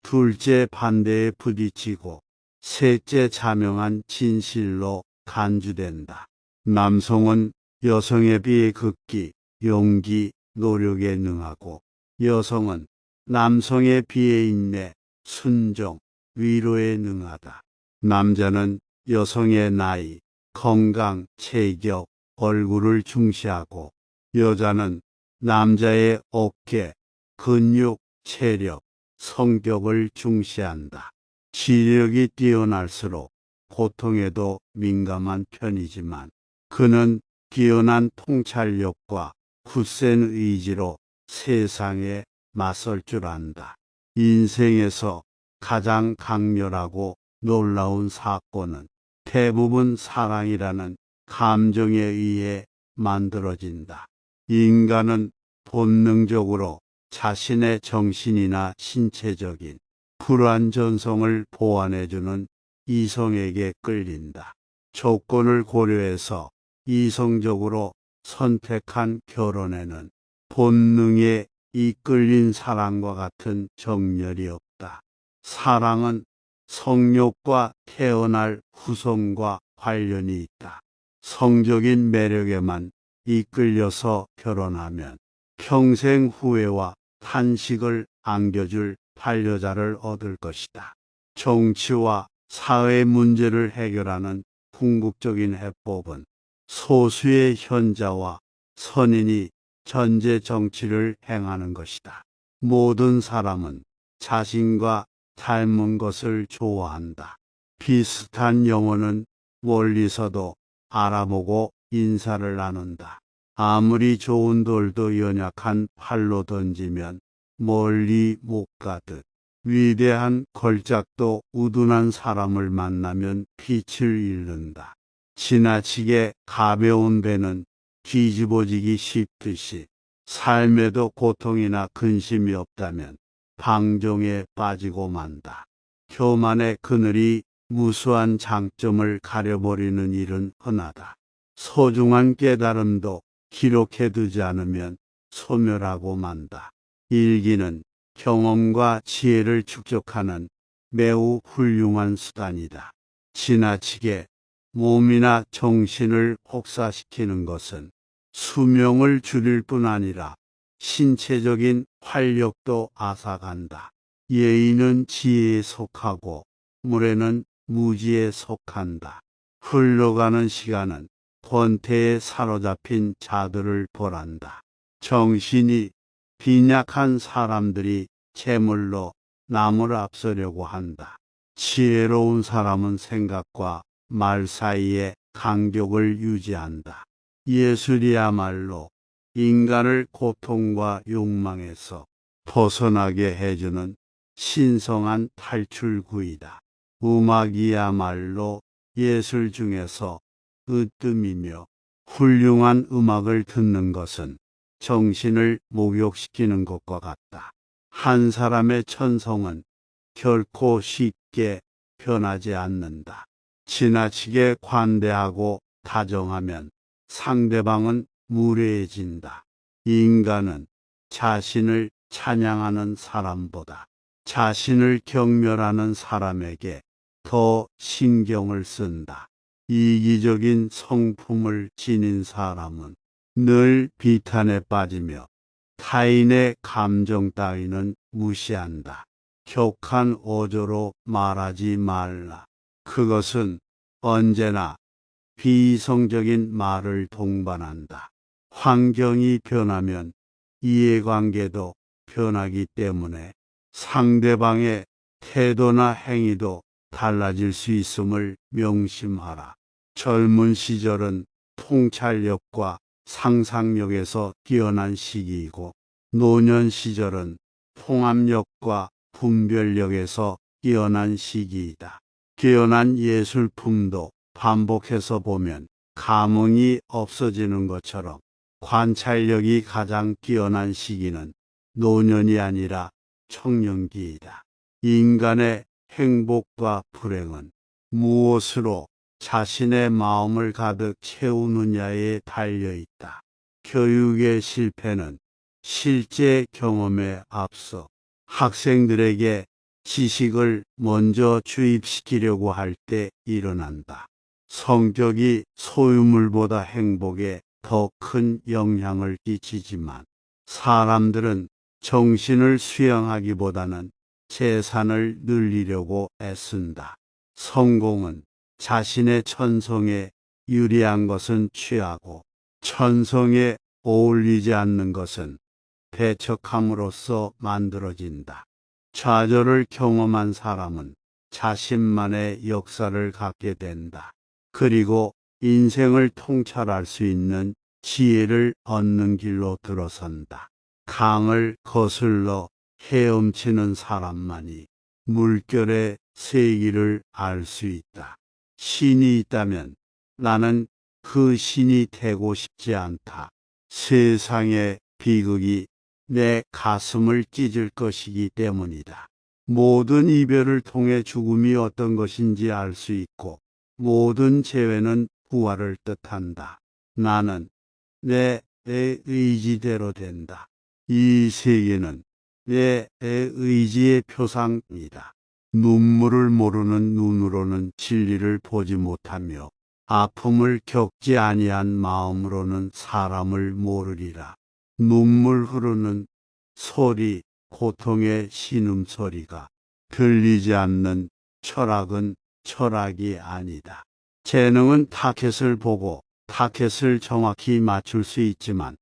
[SPEAKER 1] 둘째 반대에 부딪히고, 셋째 자명한 진실로 간주된다. 남성은 여성에 비해 극기, 용기, 노력에 능하고 여성은 남성에 비해 인내, 순종, 위로에 능하다. 남자는 여성의 나이, 건강, 체격, 얼굴을 중시하고 여자는 남자의 어깨, 근육, 체력, 성격을 중시한다. 지력이 뛰어날수록 고통에도 민감한 편이지만 그는 뛰어난 통찰력과 굳센 의지로 세상에 맞설 줄 안다. 인생에서 가장 강렬하고 놀라운 사건은 대부분 사랑이라는 감정에 의해 만들어진다. 인간은 본능적으로 자신의 정신이나 신체적인 불완전성을 보완해주는 이성에게 끌린다. 조건을 고려해서 이성적으로 선택한 결혼에는 본능에 이끌린 사랑과 같은 정열이 없다. 사랑은 성욕과 태어날 후손과 관련이 있다. 성적인 매력에만 이끌려서 결혼하면 평생 후회와 탄식을 안겨줄 반려자를 얻을 것이다. 정치와 사회 문제를 해결하는 궁극적인 해법은 소수의 현자와 선인이 전제 정치를 행하는 것이다. 모든 사람은 자신과 닮은 것을 좋아한다. 비슷한 영혼은 멀리서도 알아보고 인사를 나눈다. 아무리 좋은 돌도 연약한 팔로 던지면 멀리 못 가듯 위대한 걸작도 우둔한 사람을 만나면 빛을 잃는다. 지나치게 가벼운 배는 뒤집어지기 쉽듯이 삶에도 고통이나 근심이 없다면 방종에 빠지고 만다. 교만의 그늘이 무수한 장점을 가려버리는 일은 흔하다. 소중한 깨달음도 기록해두지 않으면 소멸하고 만다. 일기는 경험과 지혜를 축적하는 매우 훌륭한 수단이다. 지나치게 몸이나 정신을 혹사시키는 것은 수명을 줄일 뿐 아니라 신체적인 활력도 앗아간다. 예의는 지혜에 속하고 무례는 무지에 속한다. 흘러가는 시간은 권태에 사로잡힌 자들을 벌한다. 정신이 빈약한 사람들이 재물로 남을 앞서려고 한다. 지혜로운 사람은 생각과 말 사이에 간격을 유지한다. 예술이야말로 인간을 고통과 욕망에서 벗어나게 해주는 신성한 탈출구이다. 음악이야말로 예술 중에서 으뜸이며 훌륭한 음악을 듣는 것은 정신을 목욕시키는 것과 같다. 한 사람의 천성은 결코 쉽게 변하지 않는다. 지나치게 관대하고 다정하면 상대방은 무례해진다. 인간은 자신을 찬양하는 사람보다 자신을 경멸하는 사람에게 더 신경을 쓴다. 이기적인 성품을 지닌 사람은 늘 비탄에 빠지며 타인의 감정 따위는 무시한다. 격한 어조로 말하지 말라. 그것은 언제나 비이성적인 말을 동반한다. 환경이 변하면 이해관계도 변하기 때문에 상대방의 태도나 행위도 달라질 수 있음을 명심하라. 젊은 시절은 통찰력과 상상력에서 뛰어난 시기이고 노년 시절은 통합력과 분별력에서 뛰어난 시기이다. 뛰어난 예술품도 반복해서 보면 감흥이 없어지는 것처럼 관찰력이 가장 뛰어난 시기는 노년이 아니라 청년기이다. 인간의 행복과 불행은 무엇으로 자신의 마음을 가득 채우느냐에 달려있다. 교육의 실패는 실제 경험에 앞서 학생들에게 지식을 먼저 주입시키려고 할 때 일어난다. 성격이 소유물보다 행복에 더 큰 영향을 끼치지만 사람들은 정신을 수양하기보다는 재산을 늘리려고 애쓴다. 성공은 자신의 천성에 유리한 것은 취하고 천성에 어울리지 않는 것은 배척함으로써 만들어진다. 좌절을 경험한 사람은 자신만의 역사를 갖게 된다. 그리고 인생을 통찰할 수 있는 지혜를 얻는 길로 들어선다. 강을 거슬러 헤엄치는 사람만이 물결의 세기를 알 수 있다. 신이 있다면 나는 그 신이 되고 싶지 않다. 세상의 비극이 내 가슴을 찢을 것이기 때문이다. 모든 이별을 통해 죽음이 어떤 것인지 알 수 있고 모든 재회는 부활을 뜻한다. 나는 내 의지대로 된다. 이 세계는 내 의지의 표상이다. 눈물을 모르는 눈으로는 진리를 보지 못하며 아픔을 겪지 아니한 마음으로는 사람을 모르리라. 눈물 흐르는 소리, 고통의 신음소리가 들리지 않는 철학은 철학이 아니다. 재능은 타켓을 보고 타켓을 정확히 맞출 수 있지만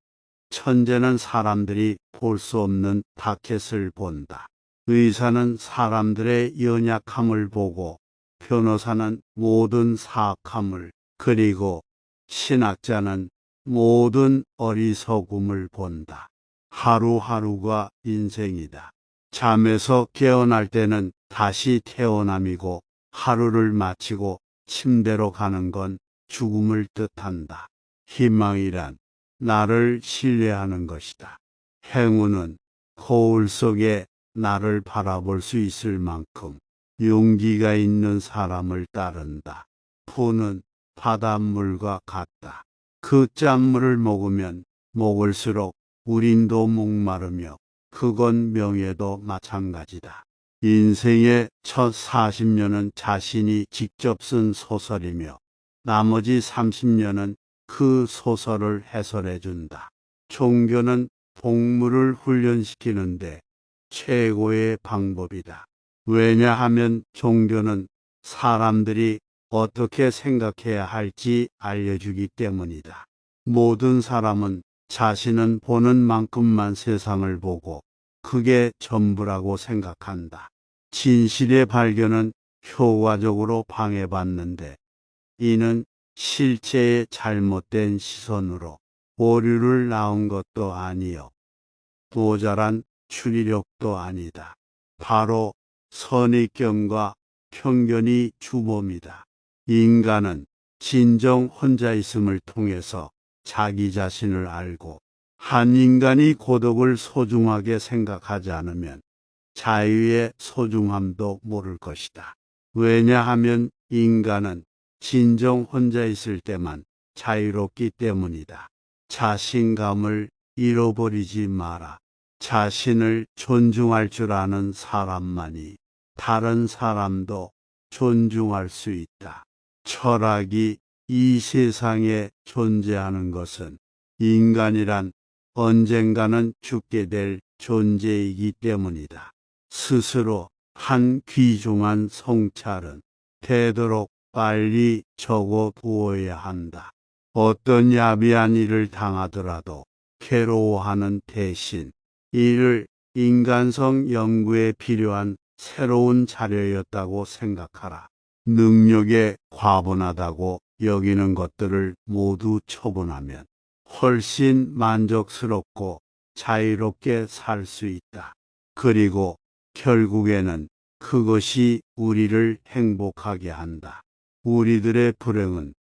[SPEAKER 1] 천재는 사람들이 볼 수 없는 타켓을 본다. 의사는 사람들의 연약함을 보고 변호사는 모든 사악함을 그리고 신학자는 모든 어리석음을 본다. 하루하루가 인생이다. 잠에서 깨어날 때는 다시 태어남이고 하루를 마치고 침대로 가는 건 죽음을 뜻한다. 희망이란 나를 신뢰하는 것이다. 행운은 거울 속에 나를 바라볼 수 있을 만큼 용기가 있는 사람을 따른다. 푸는 바닷물과 같다. 그 짠물을 먹으면 먹을수록 우린도 목마르며 그건 명예도 마찬가지다. 인생의 첫 40년은 자신이 직접 쓴 소설이며 나머지 30년은 그 소설을 해설해 준다. 종교는 동물을 훈련시키는데 최고의 방법이다. 왜냐하면 종교는 사람들이 어떻게 생각해야 할지 알려주기 때문이다. 모든 사람은 자신은 보는 만큼만 세상을 보고 그게 전부라고 생각한다. 진실의 발견은 효과적으로 방해받는데 이는 실제의 잘못된 시선으로 오류를 낳은 것도 아니요 모자란 추리력도 아니다. 바로 선입견과 편견이 주범이다. 인간은 진정 혼자 있음을 통해서 자기 자신을 알고 한 인간이 고독을 소중하게 생각하지 않으면 자유의 소중함도 모를 것이다. 왜냐하면 인간은 진정 혼자 있을 때만 자유롭기 때문이다. 자신감을 잃어버리지 마라. 자신을 존중할 줄 아는 사람만이 다른 사람도 존중할 수 있다. 철학이 이 세상에 존재하는 것은 인간이란 언젠가는 죽게 될 존재이기 때문이다. 스스로 한 귀중한 성찰은 되도록 빨리 적어 두어야 한다. 어떤 야비한 일을 당하더라도 괴로워하는 대신 이를 인간성 연구에 필요한 새로운 자료였다고 생각하라. 능력에 과분하다고 여기는 것들을 모두 처분하면 훨씬 만족스럽고 자유롭게 살 수 있다. 그리고 결국에는 그것이 우리를 행복하게 한다. 우리들의 불행은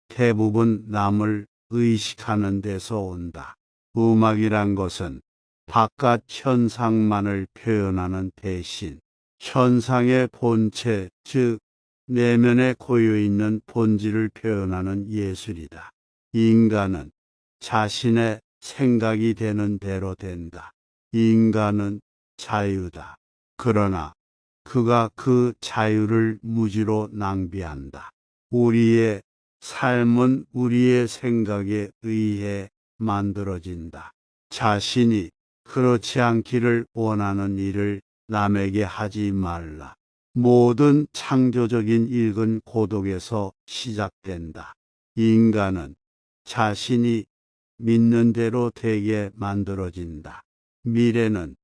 [SPEAKER 1] 대부분 남을 의식하는 데서 온다. 음악이란 것은 바깥 현상만을 표현하는 대신 현상의 본체, 즉 내면에 고여있는 본질을 표현하는 예술이다. 인간은 자신의 생각이 되는 대로 된다. 인간은 자유다. 그러나 그가 그 자유를 무지로 낭비한다. 우리의 삶은 우리의 생각에 의해 만들어진다. 자신이 그렇지 않기를 원하는 일을 남에게 하지 말라. 모든 창조적인 일은 고독에서 시작된다. 인간은 자신이 믿는 대로 되게 만들어진다. 미래는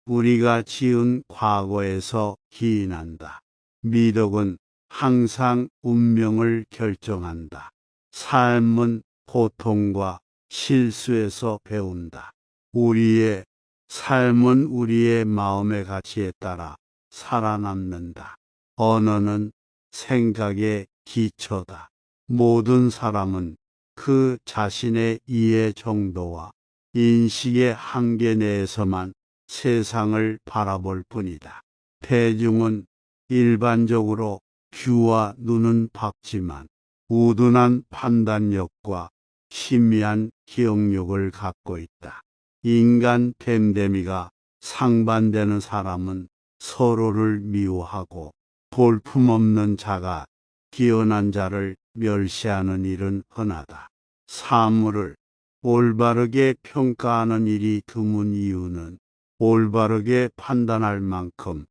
[SPEAKER 1] 우리가 지은 과거에서 기인한다. 미덕은 항상 운명을 결정한다. 삶은 고통과 실수에서 배운다. 우리의 삶은 우리의 마음의 가치에 따라 살아남는다. 언어는 생각의 기초다. 모든 사람은 그 자신의 이해 정도와 인식의 한계 내에서만 세상을 바라볼 뿐이다. 대중은 일반적으로 귀와 눈은 밝지만 우둔한 판단력과 희미한 기억력을 갖고 있다. 인간 됨됨이가 상반되는 사람은 서로를 미워하고 볼품없는 자가 뛰어난 자를 멸시하는 일은 흔하다. 사물을 올바르게 평가하는 일이 드문 이유는 올바르게 판단할 만큼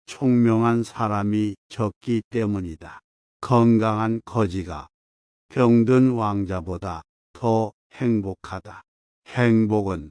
[SPEAKER 1] 총명한 사람이 적기 때문이다. 건강한 거지가 병든 왕자보다 더 행복하다. 행복은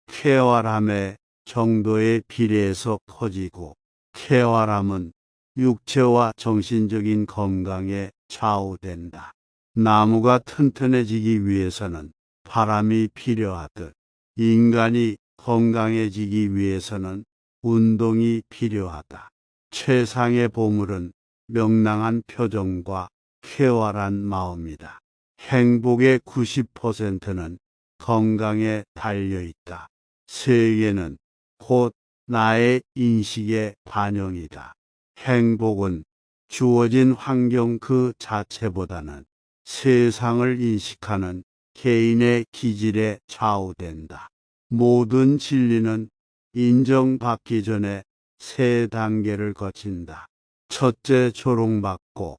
[SPEAKER 1] 쾌활함의 정도에 비례해서 커지고 쾌활함은 육체와 정신적인 건강에 좌우된다. 나무가 튼튼해지기 위해서는 바람이 필요하듯 인간이 건강해지기 위해서는 운동이 필요하다. 최상의 보물은 명랑한 표정과 쾌활한 마음이다. 행복의 90%는 건강에 달려있다. 세계는 곧 나의 인식의 반영이다. 행복은 주어진 환경 그 자체보다는 세상을 인식하는 개인의 기질에 좌우된다. 모든 진리는 인정받기 전에 세 단계를 거친다. 첫째 조롱받고,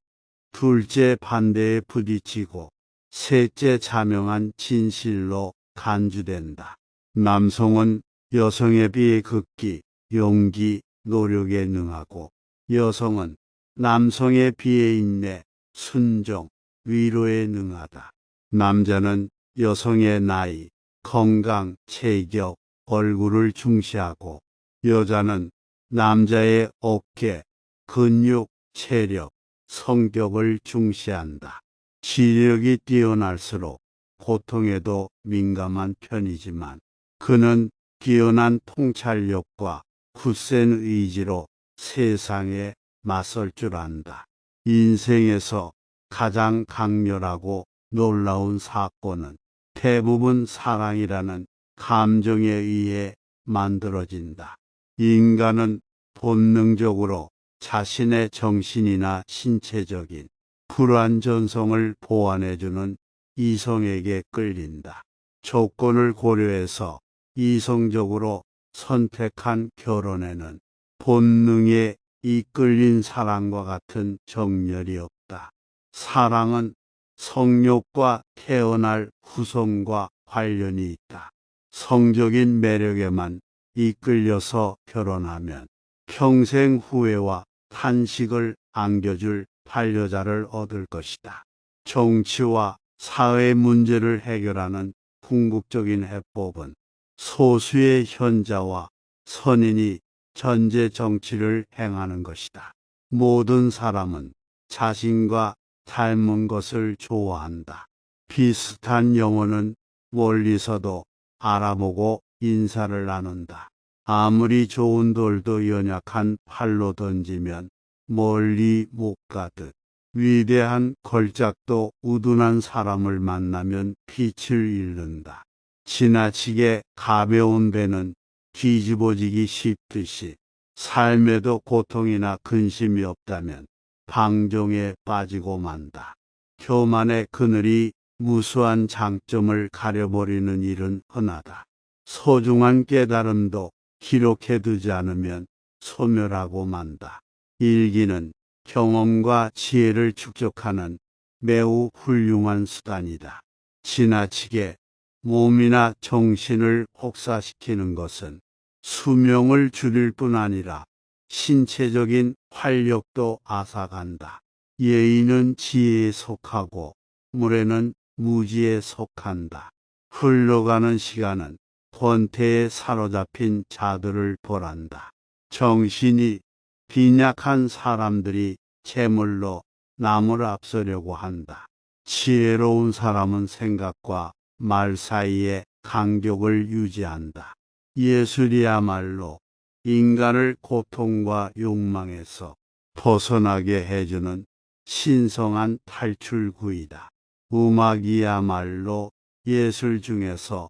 [SPEAKER 1] 둘째 반대에 부딪히고, 셋째 자명한 진실로 간주된다. 남성은 여성에 비해 극기, 용기, 노력에 능하고, 여성은 남성에 비해 인내, 순종, 위로에 능하다. 남자는 여성의 나이, 건강, 체격, 얼굴을 중시하고, 여자는 남자의 어깨, 근육, 체력, 성격을 중시한다. 지력이 뛰어날수록 고통에도 민감한 편이지만 그는 뛰어난 통찰력과 굳센 의지로 세상에 맞설 줄 안다. 인생에서 가장 강렬하고 놀라운 사건은 대부분 사랑이라는 감정에 의해 만들어진다. 인간은 본능적으로 자신의 정신이나 신체적인 불완전성을 보완해주는 이성에게 끌린다. 조건을 고려해서 이성적으로 선택한 결혼에는 본능에 이끌린 사랑과 같은 정열이 없다. 사랑은 성욕과 태어날 후손과 관련이 있다. 성적인 매력에만 이끌려서 결혼하면 평생 후회와 탄식을 안겨줄 반려자를 얻을 것이다. 정치와 사회 문제를 해결하는 궁극적인 해법은 소수의 현자와 선인이 전제 정치를 행하는 것이다. 모든 사람은 자신과 닮은 것을 좋아한다. 비슷한 영혼은 멀리서도 알아보고 인사를 나눈다. 아무리 좋은 돌도 연약한 팔로 던지면 멀리 못 가듯 위대한 걸작도 우둔한 사람을 만나면 빛을 잃는다. 지나치게 가벼운 배는 뒤집어지기 쉽듯이 삶에도 고통이나 근심이 없다면 방종에 빠지고 만다. 교만의 그늘이 무수한 장점을 가려버리는 일은 흔하다. 소중한 깨달음도 기록해두지 않으면 소멸하고 만다. 일기는 경험과 지혜를 축적하는 매우 훌륭한 수단이다. 지나치게 몸이나 정신을 혹사시키는 것은 수명을 줄일 뿐 아니라 신체적인 활력도 앗아간다. 예의는 지혜에 속하고 무례는 무지에 속한다. 흘러가는 시간은 권태에 사로잡힌 자들을 벌한다. 정신이 빈약한 사람들이 재물로 남을 앞서려고 한다. 지혜로운 사람은 생각과 말 사이에 간격을 유지한다. 예술이야말로 인간을 고통과 욕망에서 벗어나게 해주는 신성한 탈출구이다. 음악이야말로 예술 중에서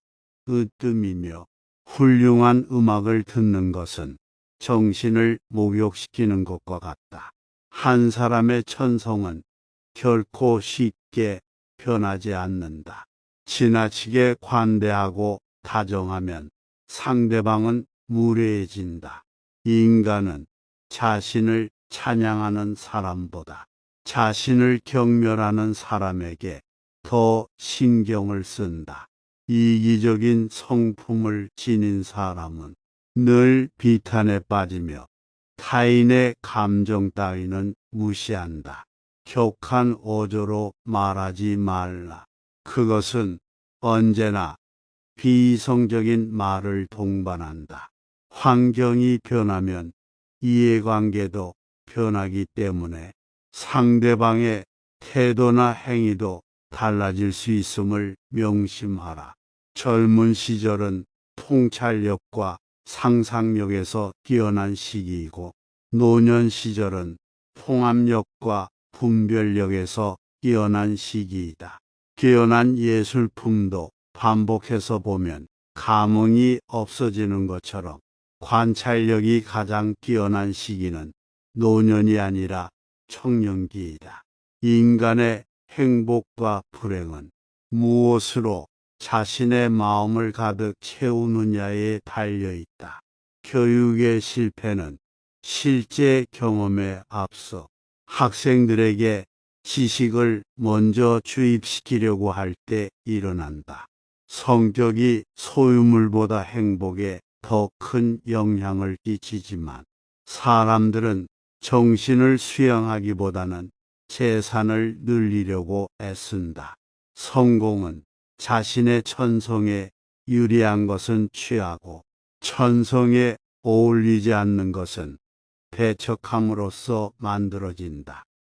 [SPEAKER 1] 으뜸이며 훌륭한 음악을 듣는 것은 정신을 목욕시키는 것과 같다. 한 사람의 천성은 결코 쉽게 변하지 않는다. 지나치게 관대하고 다정하면 상대방은 무례해진다. 인간은 자신을 찬양하는 사람보다 자신을 경멸하는 사람에게 더 신경을 쓴다. 이기적인 성품을 지닌 사람은 늘 비탄에 빠지며 타인의 감정 따위는 무시한다. 격한 어조로 말하지 말라. 그것은 언제나 비이성적인 말을 동반한다. 환경이 변하면 이해관계도 변하기 때문에 상대방의 태도나 행위도 달라질 수 있음을 명심하라. 젊은 시절은 통찰력과 상상력에서 뛰어난 시기이고 노년 시절은 통합력과 분별력에서 뛰어난 시기이다. 뛰어난 예술품도 반복해서 보면 감흥이 없어지는 것처럼 관찰력이 가장 뛰어난 시기는 노년이 아니라 청년기이다. 인간의 행복과 불행은 무엇으로 자신의 마음을 가득 채우느냐에 달려있다. 교육의 실패는 실제 경험에 앞서 학생들에게 지식을 먼저 주입시키려고 할 때 일어난다. 성격이 소유물보다 행복에 더 큰 영향을 끼치지만 사람들은 정신을 수양하기보다는 재산을 늘리려고 애쓴다. 성공은 자신의 천성에 유리한 것은 취하고 천성에 어울리지 않는 것은 배척함으로써 만들어진다.